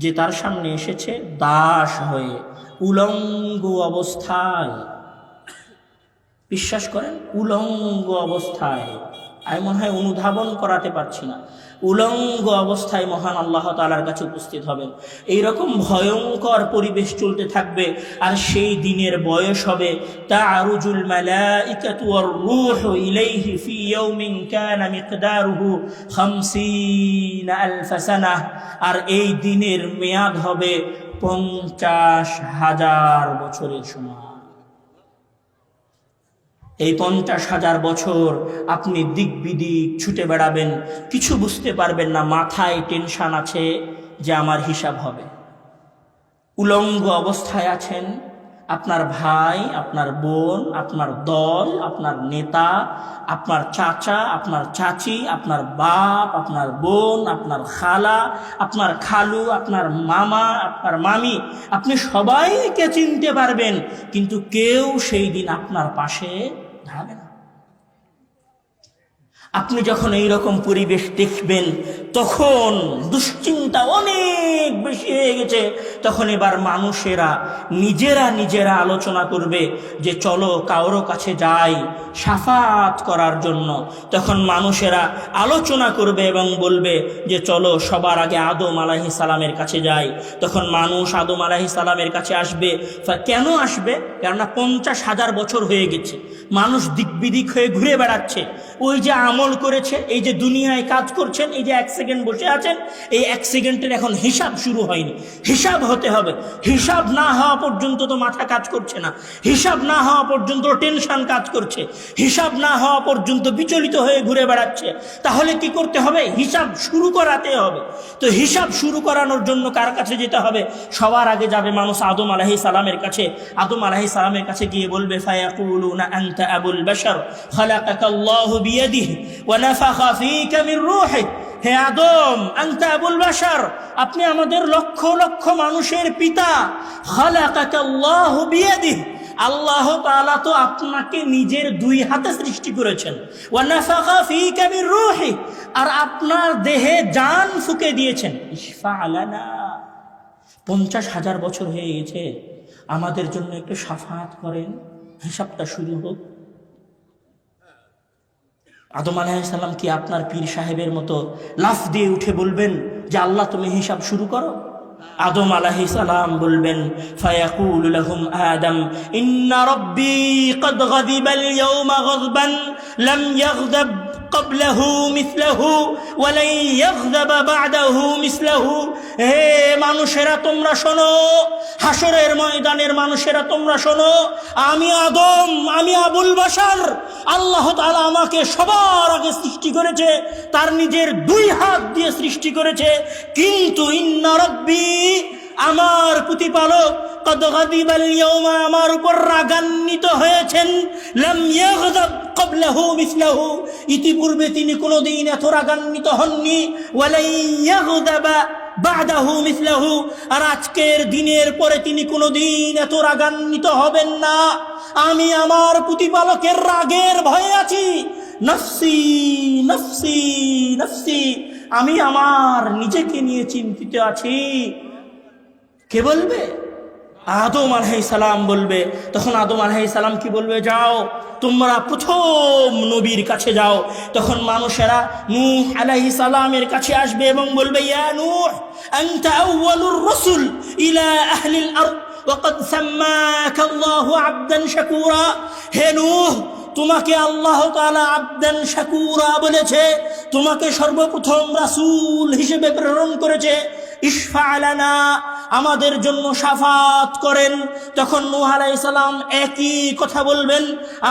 যে তার সামনে এসেছে দাস হয়ে, উলঙ্গ অবস্থায়। বিশ্বাস করেন, উলঙ্গ অবস্থায়। আমি মনে হয় অনুধাবন করাতে পারছি না। উলঙ্গ অবস্থায় মহান আল্লাহ তাআলার কাছে উপস্থিত হবেন। এইরকম ভয়ঙ্কর পরিবেশ চলতে থাকবে। আর সেই দিনের বয়স হবে তা'রুজুল মালাইকাতু ওয়ার রূহু ইলাইহি ফি ইয়াউমিন কানা মিকদারুহু 50 আলফ সানাহ। আর এই দিনের মেয়াদ হবে 50,000 বছরের সমান। এই 50,000 বছর আপনি দিক বিদিক ছুটে বেড়াবেন, কিছু বুঝতে পারবেন না। মাথায় টেনশন আছে যে আমার হিসাব হবে। উলঙ্গ অবস্থায় আছেন, আপনার ভাই, আপনার বোন, আপনার দল, আপনার নেতা, আপনার চাচা, আপনার চাচি, আপনার বাপ, আপনার বোন, আপনার খালা, আপনার খালু, আপনার মামা, আপনার মামি, আপনি সবাইকে চিনতে পারবেন, কিন্তু কেউ সেই দিন আপনার পাশে দাঁড়াবে না। আপনি যখন এইরকম পরিবেশ দেখবেন তখন দুশ্চিন্তা অনেক বেশি হয়ে গেছে। তখন এবার মানুষেরা নিজেরা আলোচনা করবে যে চলো কারো কাছে যাই শাফাত করার জন্য। তখন মানুষেরা আলোচনা করবে এবং বলবে যে চলো সবার আগে আদম আলাইহিস সালামের কাছে যাই। তখন মানুষ আদম আলাইহিস সালামের কাছে আসবে। কেন আসবে? কেননা 50,000 বছর হয়ে গেছে, মানুষ দিকবিদিক হয়ে ঘুরে বেড়াচ্ছে। ওই যে আমল করেছে, এই যে দুনিয়ায় কাজ করছেন, এই যে 1 সেকেন্ড বসে আছেন, এই 1 সেকেন্ডের এখন হিসাব শুরু হয়নি। হিসাব হতে হবে। হিসাব না হওয়া পর্যন্ত তো মাথা কাজ করছে না, হিসাব না হওয়া পর্যন্ত টেনশন কাজ করছে, হিসাব না হওয়া পর্যন্ত বিচলিত হয়ে ঘুরে বেড়াচ্ছে। তাহলে কি করতে হবে? হিসাব শুরু করাতে হবে। তো হিসাব শুরু করানোর জন্য কার কাছে যেতে হবে? সবার আগে যাবে মানুষ আদম আলাইহিস সালামের কাছে। আদম আলাইহিস সালামের কাছে গিয়ে বলবে ফায়াকুলুনা আনতা আবুল বাশার খালাকাকাল্লাহু বিয়াদিহি ওয়া নাফাখা ফীকা মির রূহিহি। হে আদম, আনতা আবুল বাশার, আপনি আমাদের লক্ষ লক্ষ মানুষের পিতা। খালাকাকাল্লাহু বিয়াদিহি, আল্লাহ তাআলা তো আপনাকে নিজের 2 হাতে সৃষ্টি করেছেন। ওয়া নাফাখা ফীকা মির রূহিহি, আর আপনার দেহে জান ফুঁকে দিয়েছেন। ইশফা লানা, 50,000 বছর হয়ে গেছে, আমাদের জন্য একটু শাফাত করেন, হিসাবটা শুরু হোক। আদম আলাইহিস সালাম কি আপনার পীর সাহেবের মতো লাফ দিয়ে উঠে বলবেন যে আল্লাহ তুমি হিসাব শুরু করো? আদম আলাইহিস সালাম বলবেন ফায়াকুলু লাহুম আদম ইন্না রাব্বী ক্বাদ গাযিবাল ইয়াওমা গাযবান লাম ইয়াগযাব ক্বাবলাহু মিসলাহু ওয়া লা ইয়াগযাব বা'দাহু মিসলাহু। হে মানুষেরা তোমরা শোনো, হাসরের ময়দানের মানুষেরা তোমরা শোনো, আমি আদম, আমি আবুল বাশার, আল্লাহ তাআলা আমাকে সবার আগে সৃষ্টি করেছে, তার নিজের 2 হাত দিয়ে সৃষ্টি করেছে। কিন্তু ইন্না রাব্বী, আমার প্রতিপালক, ক্বাদ গাযিবাল ইয়াওমা, আমার উপর রাগান্বিত হয়েছেন, লাম ইয়াগযাব ক্বাবলাহু মিসলাহু, ইতিপূর্বে তিনি কোনোদিন এত রাগান্বিত হননি, ওয়া লা ইয়াগযাবা বা'দাহু মিসলাহু, আর আজকের দিনের পরে তিনি কোনোদিন এত রাগান্বিত হবেন না। আমি আমার প্রতিপালকের রাগের ভয়ে আছি। নফসি নফসি নফসি, আমি আমার নিজেকে নিয়ে চিন্তিত আছি। কে বলবে? আদম আলাইহিস সালাম বলবে। তখন আদম আলাইহিস সালাম কি বলবে? যাও তোমরা প্রথম নবীর কাছে যাও। তখন মানুষেরা নূহ আলাইহিস সালামের কাছে আসবে এবং বলবে ইয়া নূহ আনতা আউয়ালুর রাসূল ইলা আহলিল আরদ ওয়া ক্বাদ সাম্মাকা আল্লাহু আবদান শাকুরা। হে নূহ, তোমাকে আল্লাহ তাআলা আবদান শাকুরা বলেছে, তোমাকে সর্বপ্রথম রাসূল হিসেবে প্রেরণ করেছে। ইশফা লানা, আমাদের জন্য শাফাত করেন। তখন নূহ আলাইহিস সালাম একই কথা বলবেন,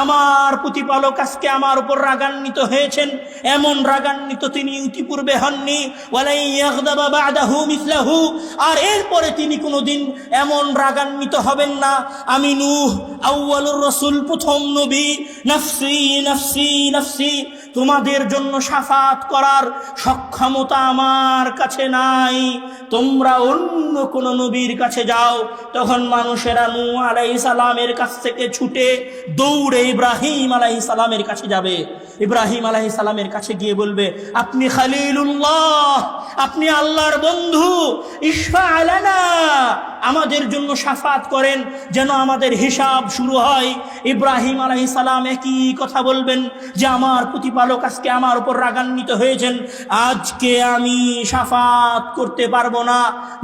আমার প্রতিপালক আজকে আমার উপর রাগান্বিত হয়েছেন, এমন রাগান্বিত তিনি ইতিপূর্বে হননি। ওয়ালাই ইয়াগদাবা বা'দাহু মিসলাহু, আর এরপরে তিনি কোনোদিন এমন রাগান্বিত হবেন না। আমি নূহ আউয়ালুর রাসূল, প্রথম নবী, নাফসি নাফসি নাফসি, তোমাদের জন্য শাফাত করার সক্ষমতা আমার কাছে নাই, তোমরা অন্য কোন নবীর কাছে যাও। তখন মানুষেরা নূহ আলাইহিস সালামের কাছ থেকে ছুটে দৌড়ে ইব্রাহিম আলাইহিস সালামের কাছে যাবে। ইব্রাহিম আলাইহিস সালামের কাছে গিয়ে বলবে, আপনি খলিলুল্লাহ, আপনি আল্লাহর বন্ধু, ইশফা লানা, আমাদের জন্য শাফাত করেন যেন আমাদের হিসাব শুরু হয়। ইব্রাহিম আলাইহিস সালাম একই কথা বলবেন যে আমার প্রতিপালক আজকে আমার উপর রাগান্বিত হয়েছেন, আজকে আমি শাফাত করতে পারবো না।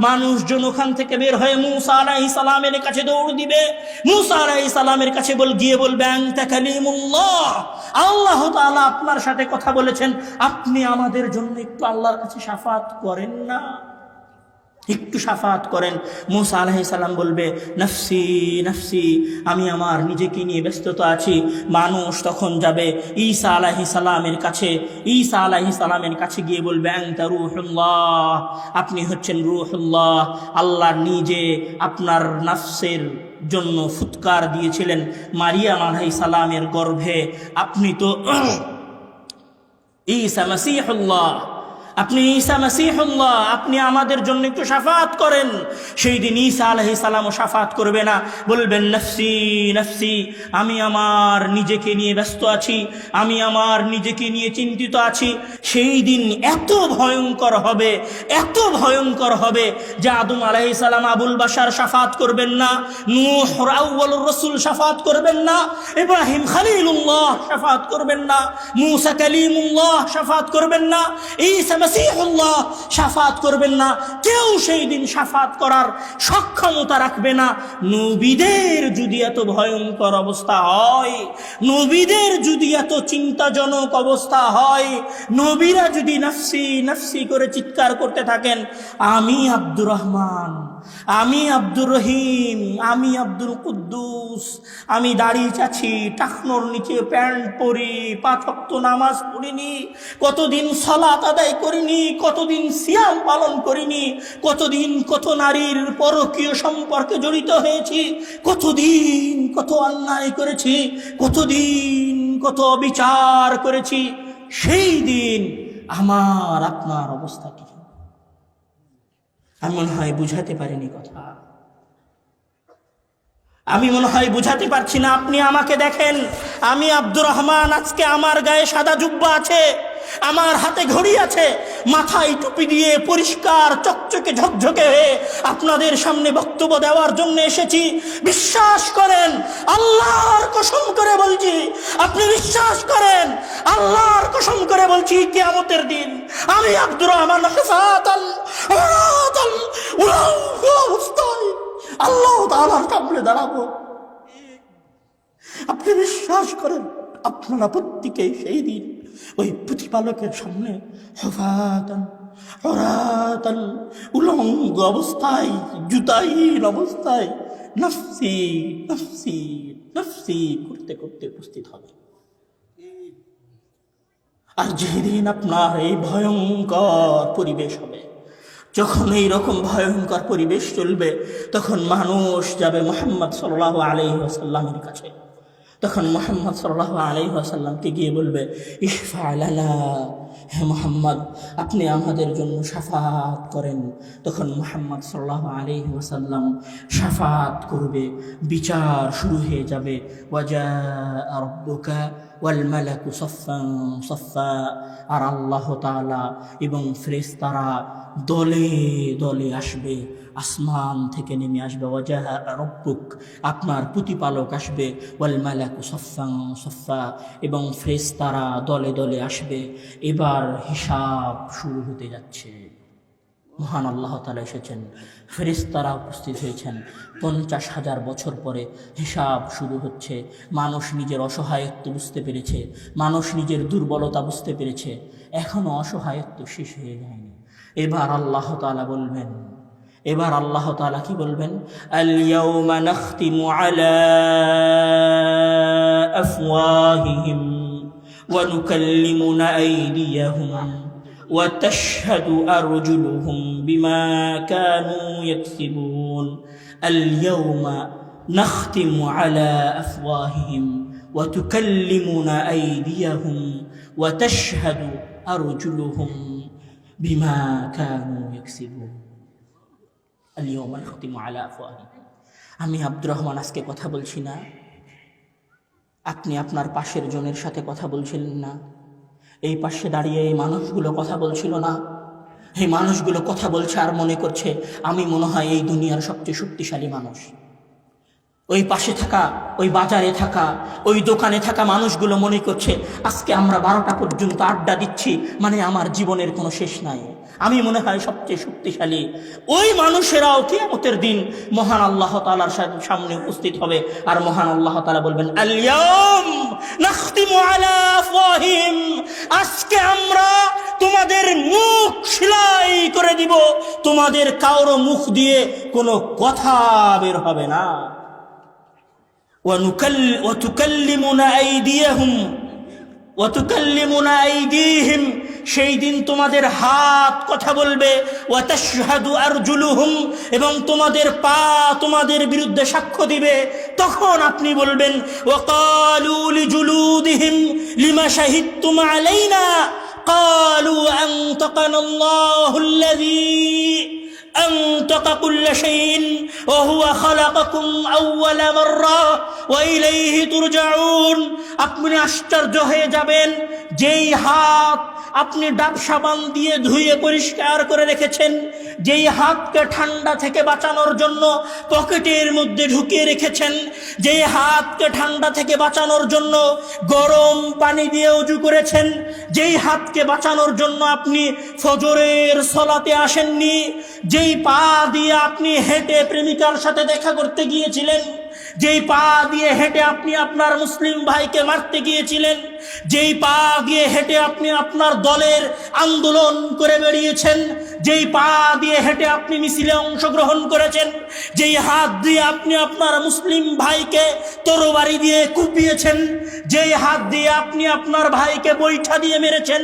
মানুষজন ওখান থেকে বের হয়ে মূসা আলাইহিস সালামের কাছে দৌড় দিবে। মূসা আলাইহিস সালামের কাছে গিয়ে বলবে, আনতা কালিমুল্লাহ, আল্লাহ তাআলা আপনার সাথে কথা বলেছেন, আপনি আমাদের জন্য একটু আল্লাহর কাছে শাফাত করেন না, একটু শাফাত করেন। মূসা আলাইহিস সালাম বলবে, নাফসি নাফসি, আমি আমার নিজেকে নিয়ে ব্যস্ততা আছি। মানুষ তখন যাবে ঈসা আলাইহিস সালামের কাছে। ঈসা আলাইহিস সালামের কাছে গিয়ে বলবে, আনতা রূহুল্লাহ, আপনি হচ্ছেন রূহুল্লাহ, আল্লাহ নিজে আপনার নাফসের জন্য ফুৎকার দিয়েছিলেন মারিয়াম আলাইহিস সালামের গর্ভে। আপনি তো ঈসা মাসীহুল্লাহ, আপনি ঈসা মাসীহুল্লাহ, আপনি আমাদের জন্য একটু শাফাত করেন। সেই দিন ঈসা আলাইহিস সালামও শাফাত করবে না, বলবেন নাফসি নাফসি, আমি আমার নিজেকে নিয়ে ব্যস্ত আছি, আমি আমার নিজেকে নিয়ে চিন্তিত আছি। সেই দিন এত ভয়ঙ্কর হবে, এত ভয়ঙ্কর হবে যে আদম আলাইহিস সালাম আবুল বাশার শাফাত করবেন না, নূহ আউয়ালুর রাসূল শাফাত করবেন না, ইব্রাহিম খলিলুল্লাহ শাফাত করবেন না, মূসা কালিমুল্লাহ শাফাত করবেন না, ঈসা মাসীহুল্লাহ শাফাত করবেন না। কেউ সেই দিন শাফাত করার সক্ষমতা রাখবে না। নবীদের যদি এত ভয়ঙ্কর অবস্থা হয়, নবীদের যদি এত চিন্তাজনক অবস্থা হয়, নবীরা যদি নাফসি নাফসি করে চিৎকার করতে থাকেন, আমি আব্দুর রহমান, আমি আব্দুর রহিম, আমি আব্দুল কুদ্দুস, আমি দাড়ি চাচ্ছি, টাকনোর নিচে প্যান্ট পরি, 5 ওয়াক্ত নামাজ পড়িনি, কতদিন সালাত আদায় করিনি, কতদিন সিয়াম পালন করিনি, কতদিন কত নারীর পরকীয় সম্পর্কে জড়িত হয়েছি, কতদিন কত অন্যায় করেছি, কতদিন কত বিচার করেছি। সেই দিন আমার আপনার অবস্থা কি? আমি মনে হয় বুঝাতে পারিনি কথা, আমি মনে হয় বুঝাতে পারছি না। আপনি আমাকে দেখেন, আমি আব্দুর রহমান, আজকে আমার গায়ে সাদা জুব্বা আছে, আমার হাতে ঘড়ি আছে, মাথায় টুপি দিয়ে পরিষ্কার চকচকে ঝকঝকে হয়ে আপনাদের সামনে বক্তব্য দেওয়ার জন্য এসেছি। বিশ্বাস করেন, আল্লাহর কসম করে বলছি, আপনি বিশ্বাস করেন, আল্লাহর কসম করে বলছি, কিয়ামতের দিন আমি আব্দুর রহমান হিফাতাল ওরাতাল উলাঙ্গ অবস্থায় আল্লাহ তাআলার সামনে দাঁড়াবো। আপনি বিশ্বাস করেন, আপনারা প্রত্যেকেই সেই দিন ওই প্রতিপালকের সামনে হুফাতান ওরাতান উলঙ্গ অবস্থায়, জুতাহীন অবস্থায় নাফসি নাফসি নাফসি করতে করতে উপস্থিত হবে। আর যেদিন আপনার এই ভয়ঙ্কর পরিবেশ হবে, যখন এইরকম ভয়ঙ্কর পরিবেশ চলবে, তখন মানুষ যাবে মুহাম্মদ সাল্লাল্লাহু আলাইহি ওয়াসাল্লামের কাছে। তখন মুহাম্মদ সাল্লাল্লাহু আলাইহি ওয়াসাল্লামকে গিয়ে বলবে, ইশফা লানা, হে মুহাম্মদ, আপনি আমাদের জন্য শাফাত করেন। তখন মুহাম্মদ সাল্লাল্লাহু আলাইহি ওয়াসাল্লাম শাফাত করবে, বিচার শুরু হয়ে যাবে। ওয়াজা রাব্বুকা ওয়াল মালাকু সাফফান সাফফা, আর আল্লাহ তাআলা এবং ফেরেশতারা দলে দলে আসবে, আসমান থেকে নেমে আসবে। ওয়াজা রাব্বুক, আপনার প্রতিপালক আসবে, ওয়াল মালাকু সাফফান সাফফা, এবং ফেরেশতারা দলে দলে আসবে। এবার হিসাব শুরু হতে যাচ্ছে। মহান আল্লাহ তাআলা এসেছেন, ফেরেশতারা উপস্থিত হয়েছেন। 50,000 বছর পরে হিসাব শুরু হচ্ছে। মানুষ নিজের অসহায়ত্ব বুঝতে পেরেছে, মানুষ নিজের দুর্বলতা বুঝতে পেরেছে, এখনো অসহায়ত্ব শেষ হয়ে যায়নি। এবার আল্লাহ তাআলা বলবেন, এবার আল্লাহ তাআলা কি বলবেন? আল ইয়াউমা নাখতিমু আলা আফওয়াহিহিম ওয়া নুকাল্লিমুনা আইদিয়াহুম ওয়া তাশহাদু আরজুলুহুম বিমা কানু ইয়াকসিবুন। আল ইয়াউমা নাখতিমু আলা আফওয়াহিহিম ওয়া তুকাল্লিমুনা আইদিয়াহুম ওয়া তাশহাদু আরজুলুহুম বিমা কানু ইয়াকসিবুন। আল-ইয়াওমা নাখতিমু আলা আফওয়াহিহিম। আমি আব্দুর রহমান আজকে কথা বলছি না, আপনি আপনার পাশের জনের সাথে কথা বলছিলেন না, এই পাশে দাঁড়িয়ে এই মানুষগুলো কথা বলছিল না, এই মানুষগুলো কথা বলছে আর মনে করছে আমি মনে হয় এই দুনিয়ার সবচেয়ে শক্তিশালী মানুষ। ওই পাশে থাকা, ওই বাজারে থাকা, ওই দোকানে থাকা মানুষগুলো মনে করছে আজকে আমরা 12টা পর্যন্ত আড্ডা দিচ্ছি, মানে আমার জীবনের কোনো শেষ নাই, আমি মনে হয় সবচেয়ে শক্তিশালী। ওই মানুষেরাও কিয়ামতের দিন মহান আল্লাহ তাআলার সামনে উপস্থিত হবে, আর মহান আল্লাহ তাআলা বলবেন আল ইয়াউম নাখতিমু আলা আফওয়াহিম, আজকে আমরা তোমাদের মুখ সেলাই করে দিব, তোমাদের কারো মুখ দিয়ে কোনো কথা বের হবে না। وتكلمنا أيديهم, সেই দিন তোমাদের হাত কথা বলবে। ওয়াতাশহাদু আরজুলুহুম, এবং তোমাদের পা তোমাদের বিরুদ্ধে সাক্ষ্য দিবে। তখন আপনি বলবেন ওয়াকালু লিজুলুদিহিম লিমা শাহিদতুম আলাইনা ক্বালু আনতাকানাল্লাহুল্লাযী أنطق كل شيء وهو خلقكم أول مرة وإليه ترجعون। আপনি আশ্চর্য হয়ে যাবেন, যেই হাত আপনি ডাব সাবান দিয়ে ধুয়ে পরিষ্কার করে রেখেছেন, যেই হাতকে ঠান্ডা থেকে বাঁচানোর জন্য পকেটের মধ্যে ঢুকিয়ে রেখেছেন, যেই হাতকে ঠান্ডা থেকে বাঁচানোর জন্য গরম পানি দিয়ে ওযু করেছেন, যেই হাতকে বাঁচানোর জন্য আপনি ফজরের সালাতে আসেননি, যেই পা দিয়ে আপনি হেঁটে প্রেমিকার সাথে দেখা করতে গিয়েছিলেন, যেই পা দিয়ে হেঁটে আপনি আপনার মুসলিম ভাইকে মারতে গিয়েছিলেন, যেই পা দিয়ে হেঁটে আপনি আপনার দলের আন্দোলন করে বেরিয়েছেন, যেই পা দিয়ে হেঁটে আপনি মিছিলে অংশগ্রহণ করেছেন, যেই হাত দিয়ে আপনি আপনার মুসলিম ভাইকে তরবারি দিয়ে কুপিয়েছেন, যেই হাত দিয়ে আপনি আপনার ভাইকে বৈঠা দিয়ে মেরেছেন,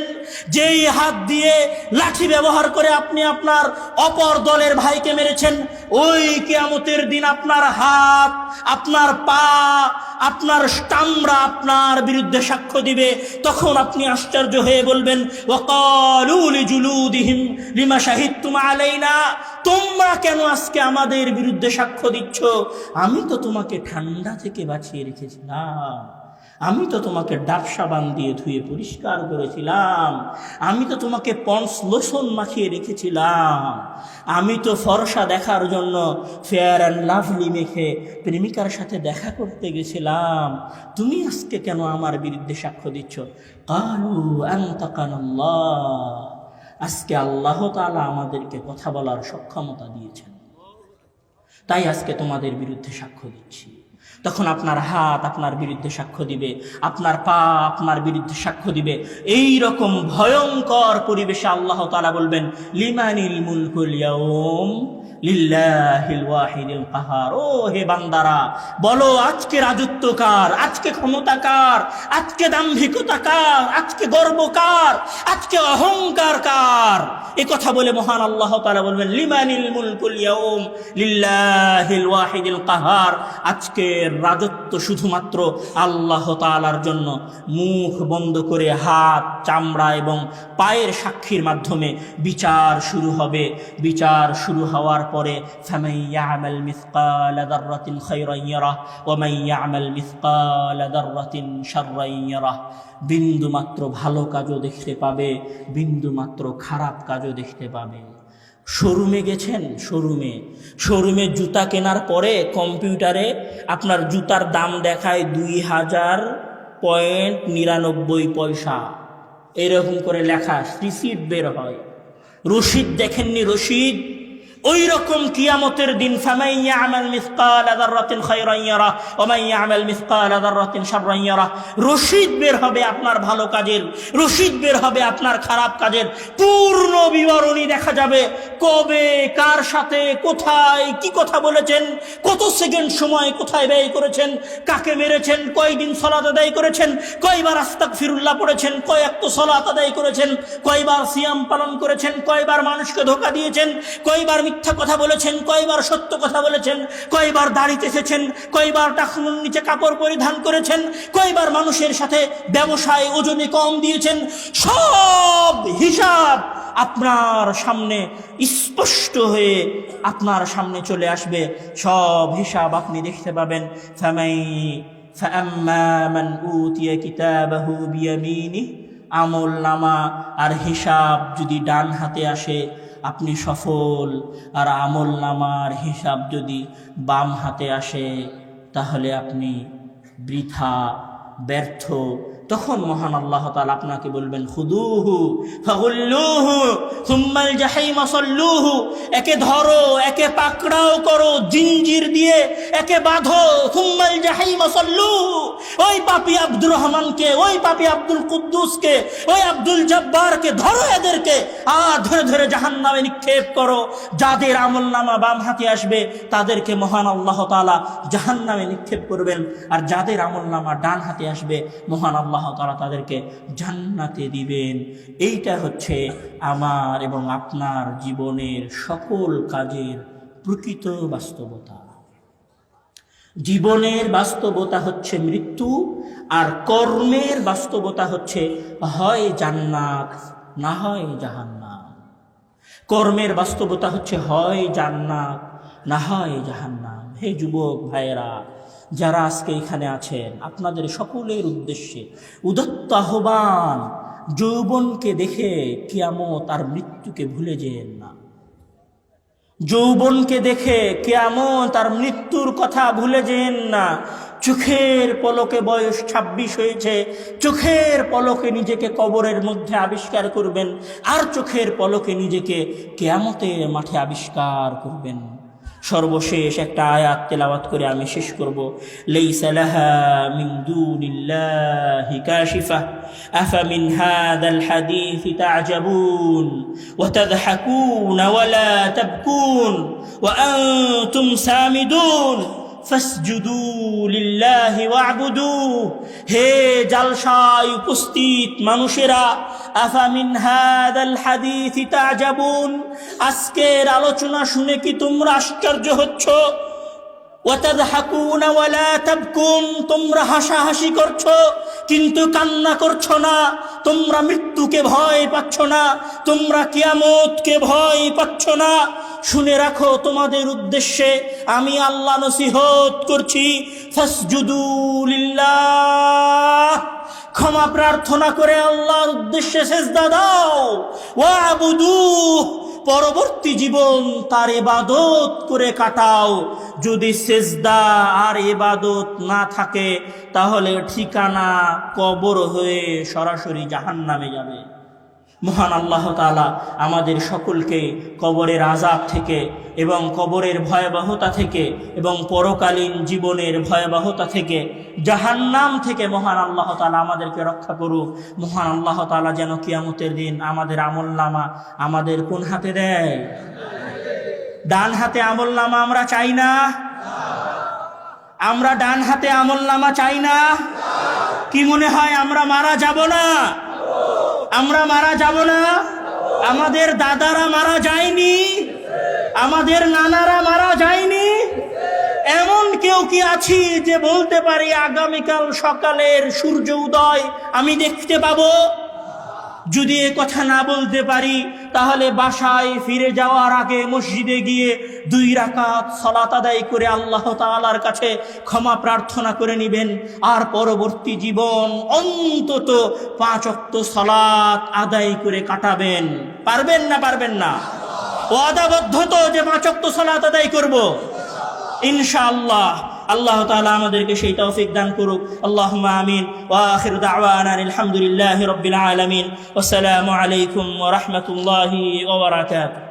যেই হাত দিয়ে লাঠি ব্যবহার করে আপনি আপনার অপর দলের ভাইকে মেরেছেন, ওই কিয়ামতের দিন আপনার হাত, আপনার পা, আপনার চামড়া আপনার বিরুদ্ধে সাক্ষ্য দিবে। তখন আপনি আশ্চর্য হয়ে বলবেন ওয়াকালু লিজুলুদিহিম লিমা শাহিদতুম আলাইনা, তোমরা কেন আজকে আমাদের বিরুদ্ধে সাক্ষ্য দিচ্ছ? আমি তো তোমাকে ঠান্ডা থেকে বাঁচিয়ে রেখেছিলাম, আমি তো তোমাকে ডাব সাবান দিয়ে ধুয়ে পরিষ্কার করেছিলাম, আমি তো তোমাকে পন্স লোশন মাখিয়ে রেখেছিলাম, আমি তো ফর্সা দেখার জন্য ফেয়ার অ্যান্ড লাভলি মেখে প্রেমিকার সাথে দেখা করতে গেছিলাম, তুমি আজকে কেন আমার বিরুদ্ধে সাক্ষ্য দিচ্ছ? ক্বালু আনতাকানাল্লাহ, আজকে আল্লাহ তাআলা আমাদেরকে কথা বলার সক্ষমতা দিয়েছেন, তাই আজকে তোমাদের বিরুদ্ধে সাক্ষ্য দিচ্ছি। তখন আপনার হাত আপনার বিরুদ্ধে সাক্ষ্য দিবে, আপনার পা আপনার বিরুদ্ধে সাক্ষ্য দিবে। এই রকম ভয়ঙ্কর পরিবেশে আল্লাহ তাআলা বলবেন লিমানিল মুলকুল ইয়াউম লিল্লাহিল ওয়াহিদিল কাহার। ও হে বান্দারা, বলো আজকে রাজত্ব কার, আজকে ক্ষমতা কার, আজকে দাম্ভিকতা কার, আজকে গর্ব কার, আজকে অহংকার কার? এ কথা বলে মহান আল্লাহ তাআলা বলবেন লিমানিল মুলকুল ইয়াউম লিল্লাহিল ওয়াহিদিল কাহার, আজকে রাজত্ব শুধুমাত্র আল্লাহ তাআলার জন্য। মুখ বন্ধ করে হাত, চামড়া এবং পায়ের সাক্ষীর মাধ্যমে বিচার শুরু হবে। বিচার শুরু হওয়ার পরে ফামান ইয়ামাল মিসকালা যাররাতিন খায়রান ইয়ারাহ ওয়া মান ইয়ামাল মিসকালা যাররাতিন শাররান ইয়ারাহ। বিন্দু মাত্র ভালো কাজও দেখতে পাবে, বিন্দু মাত্র খারাপ কাজও দেখতে পাবে। শোরুমে গেছেন, শোরুমে জুতা কেনার পরে কম্পিউটারে আপনার জুতার দাম দেখায় 2000.99 এরকম করে লেখা রিসিট বের হয়। রসিদ দেখেননি? রসিদ ওই রকম কিয়ামতের দিন ফামান ইয়ামাল মিসকালা যাররাতিন খায়রান ইয়ারা ওয়া মান ইয়ামাল মিসকালা যাররাতিন শাররান ইয়ারা। রশিদ বের হবে আপনার ভালো কাজের, রশিদ বের হবে আপনার খারাপ কাজের, পূর্ণ বিবরণী দেখা যাবে। কবে কার সাথে কোথায় কি কথা বলেছেন, কত সেকেন্ড সময় কোথায় ব্যয় করেছেন, কাকে মেরেছেন, কয়দিন সালাত আদায় করেছেন, কয়বার আস্তাগফিরুল্লাহ পড়েছেন, কয় ওয়াক্ত সালাত আদায় করেছেন, কয়বার সিয়াম পালন করেছেন, কয়বার মানুষকে ধোঁকা দিয়েছেন, কয়বার মিথ্যা কথা বলেছেন, কয়বার সত্য কথা বলেছেন, কয়বার দাড়ি চেষেছেন, কয়বার টাকনুর নিচে কাপড় পরিধান করেছেন, কয়বার মানুষের সাথে ব্যবসায় ওজনে কম দিয়েছেন। সব হিসাব আপনার সামনে স্পষ্ট হয়ে আপনার সামনে চলে আসবে, সব হিসাব আপনি দেখতে পাবেন। ফাআম্মা মান উতিয়া কিতাবাহু বিয়ামিনিহি, আমল নামা আর হিসাব যদি ডান হাতে আসে আপনি সফল, আর আমল নামার হিসাব যদি বাম হাতে আসে তাহলে আপনি বৃথা, ব্যর্থ। তখন মহান আল্লাহ তাআলা আপনাকে বলবেন খুদুহু ফাগুল্লুহু সুম্মাল জাহিম সাল্লুহু, একে ধরো, একে পাকড়াও করো জিঞ্জির দিয়ে, একে বাঁধো, সুম্মাল জাহিম সাল্লুহু। ওই পাপী আব্দুর রহমানকে, ওই পাপী আব্দুল কুদ্দুসকে, ওই আব্দুল জব্বারকে ধরো, এদেরকে আর ধরে ধরে জাহান্নামে নিক্ষেপ করো। যাদের আমলনামা বাম হাতে আসবে তাদেরকে মহান আল্লাহ তাআলা জাহান্নামে নিক্ষেপ করবেন, আর যাদের আমলনামা ডান হাতে আসবে মহান আল্লাহ তাআলা তাদেরকে জান্নাতে দিবেন। এইটা হচ্ছে আমার এবং আপনার জীবনের সকল কাজের প্রকৃত বাস্তবতা। জীবনের বাস্তবতা হচ্ছে মৃত্যু, আর কর্মের বাস্তবতা হচ্ছে হয় জান্নাত না হয় জাহান্নাম। কর্মের বাস্তবতা হচ্ছে হয় জান্নাত না হয় জাহান্নাম। হে যুবক ভাইয়েরা, যারা আজকে এখানে আছেন, আপনাদের সকলের উদ্দেশ্যে উদাত্ত আহ্বান, যৌবনকে দেখে কিয়ামত আর মৃত্যুকে ভুলে যেন না। যৌবনকে দেখে কিয়ামত আর মৃত্যুর কথা ভুলে যেন না। চোখের পলকে বয়স 26 হয়েছে, চোখের পলকে নিজেকে কবরের মধ্যে আবিষ্কার করবেন, আর চোখের পলকে নিজেকে কিয়ামতের মাঠে আবিষ্কার করবেন। সর্বশেষ একটা আয়াত তেলাওয়াত করে আমি শেষ করব। লাইসা লাহা মিন দুনিল্লাহি কাশিফা আফামিন হাযাল হাদীসি তা'জাবুন ওয়া তাদহাকুন ওয়া লা তাবকুন ওয়া আনতুম সামিদুন ফাসজুদু লিল্লাহি ওয়া'বুদু। হে জালসায় উপস্থিত মানুষেরা, আফামিন হাযাল হাদীসি তা'জাবুন, আজকের আলোচনা শুনে কি তোমরা আশ্চর্য হচ্ছ? ওয়া তাদহাকুনা ওয়া লা তাবকুন, তোমরা হাসাহাসি করছো কিন্তু কান্না করছো না। তোমরা মৃত্যুকে ভয় পাচ্ছ না, তোমরা কিয়ামতকে ভয় পাচ্ছ না। শুনে রাখো, তোমাদের উদ্দেশ্যে আমি আল্লাহ নসিহত করছি, ফাসজুদু লিল্লাহ, ক্ষমা প্রার্থনা করে আল্লাহর উদ্দেশ্যে সেজদা দাও। ওয়া'বুদু, পরবর্তী জীবন তার ইবাদত করে কাটাও। যদি সেজদা আর ইবাদত না থাকে তাহলে ঠিকানা কবর হয়ে সরাসরি জাহান্নামে যাবে। মহান আল্লাহ তাআলা আমাদের সকলকে কবরের আযাব থেকে এবং কবরের ভয়াবহতা থেকে এবং পরকালীন জীবনের ভয়াবহতা থেকে, জাহান্নাম থেকে মহান আল্লাহ তাআলা আমাদেরকে রক্ষা করুক। মহান আল্লাহ তাআলা যেন কিয়ামতের দিন আমাদের আমলনামা আমাদের কোন হাতে দেয়? ডান হাতে আমলনামা আমরা চাই না? আমরা ডান হাতে আমলনামা চাই না? কি মনে হয় আমরা মারা যাব না? আমরা মারা যাব না? আমাদের দাদারা মারা যায়নি? আমাদের নানারা মারা যায়নি? এমন কেউ কি আছি যে বলতে পারি আগামীকাল সকালের সূর্য উদয় আমি দেখতে পাবো? যদি এ কথা না বলতে পারি তাহলে বাসায় ফিরে যাওয়ার আগে মসজিদে গিয়ে 2 রাকাত সালাত আদায় করে আল্লাহ তাআলার কাছে ক্ষমা প্রার্থনা করে নেবেন, আর পরবর্তী জীবন অন্তত 5 ওয়াক্ত সালাত আদায় করে কাটাবেন। পারবেন না? পারবেন না? ওয়াদাবদ্ধ তো যে 5 ওয়াক্ত সালাত আদায় করব ইনশাআল্লাহ। আল্লাহ তাআলা আমাদেরকে সেই তৌফিক দান করুক। আল্লাহুম্মা আমিন। ওয়া আখিরু দাওয়ানা আলহামদুলিল্লাহি রাব্বিল আলামিন। ওয়াসসালামু আলাইকুম ওয়া রাহমাতুল্লাহি ওয়া বারাকাতুহু।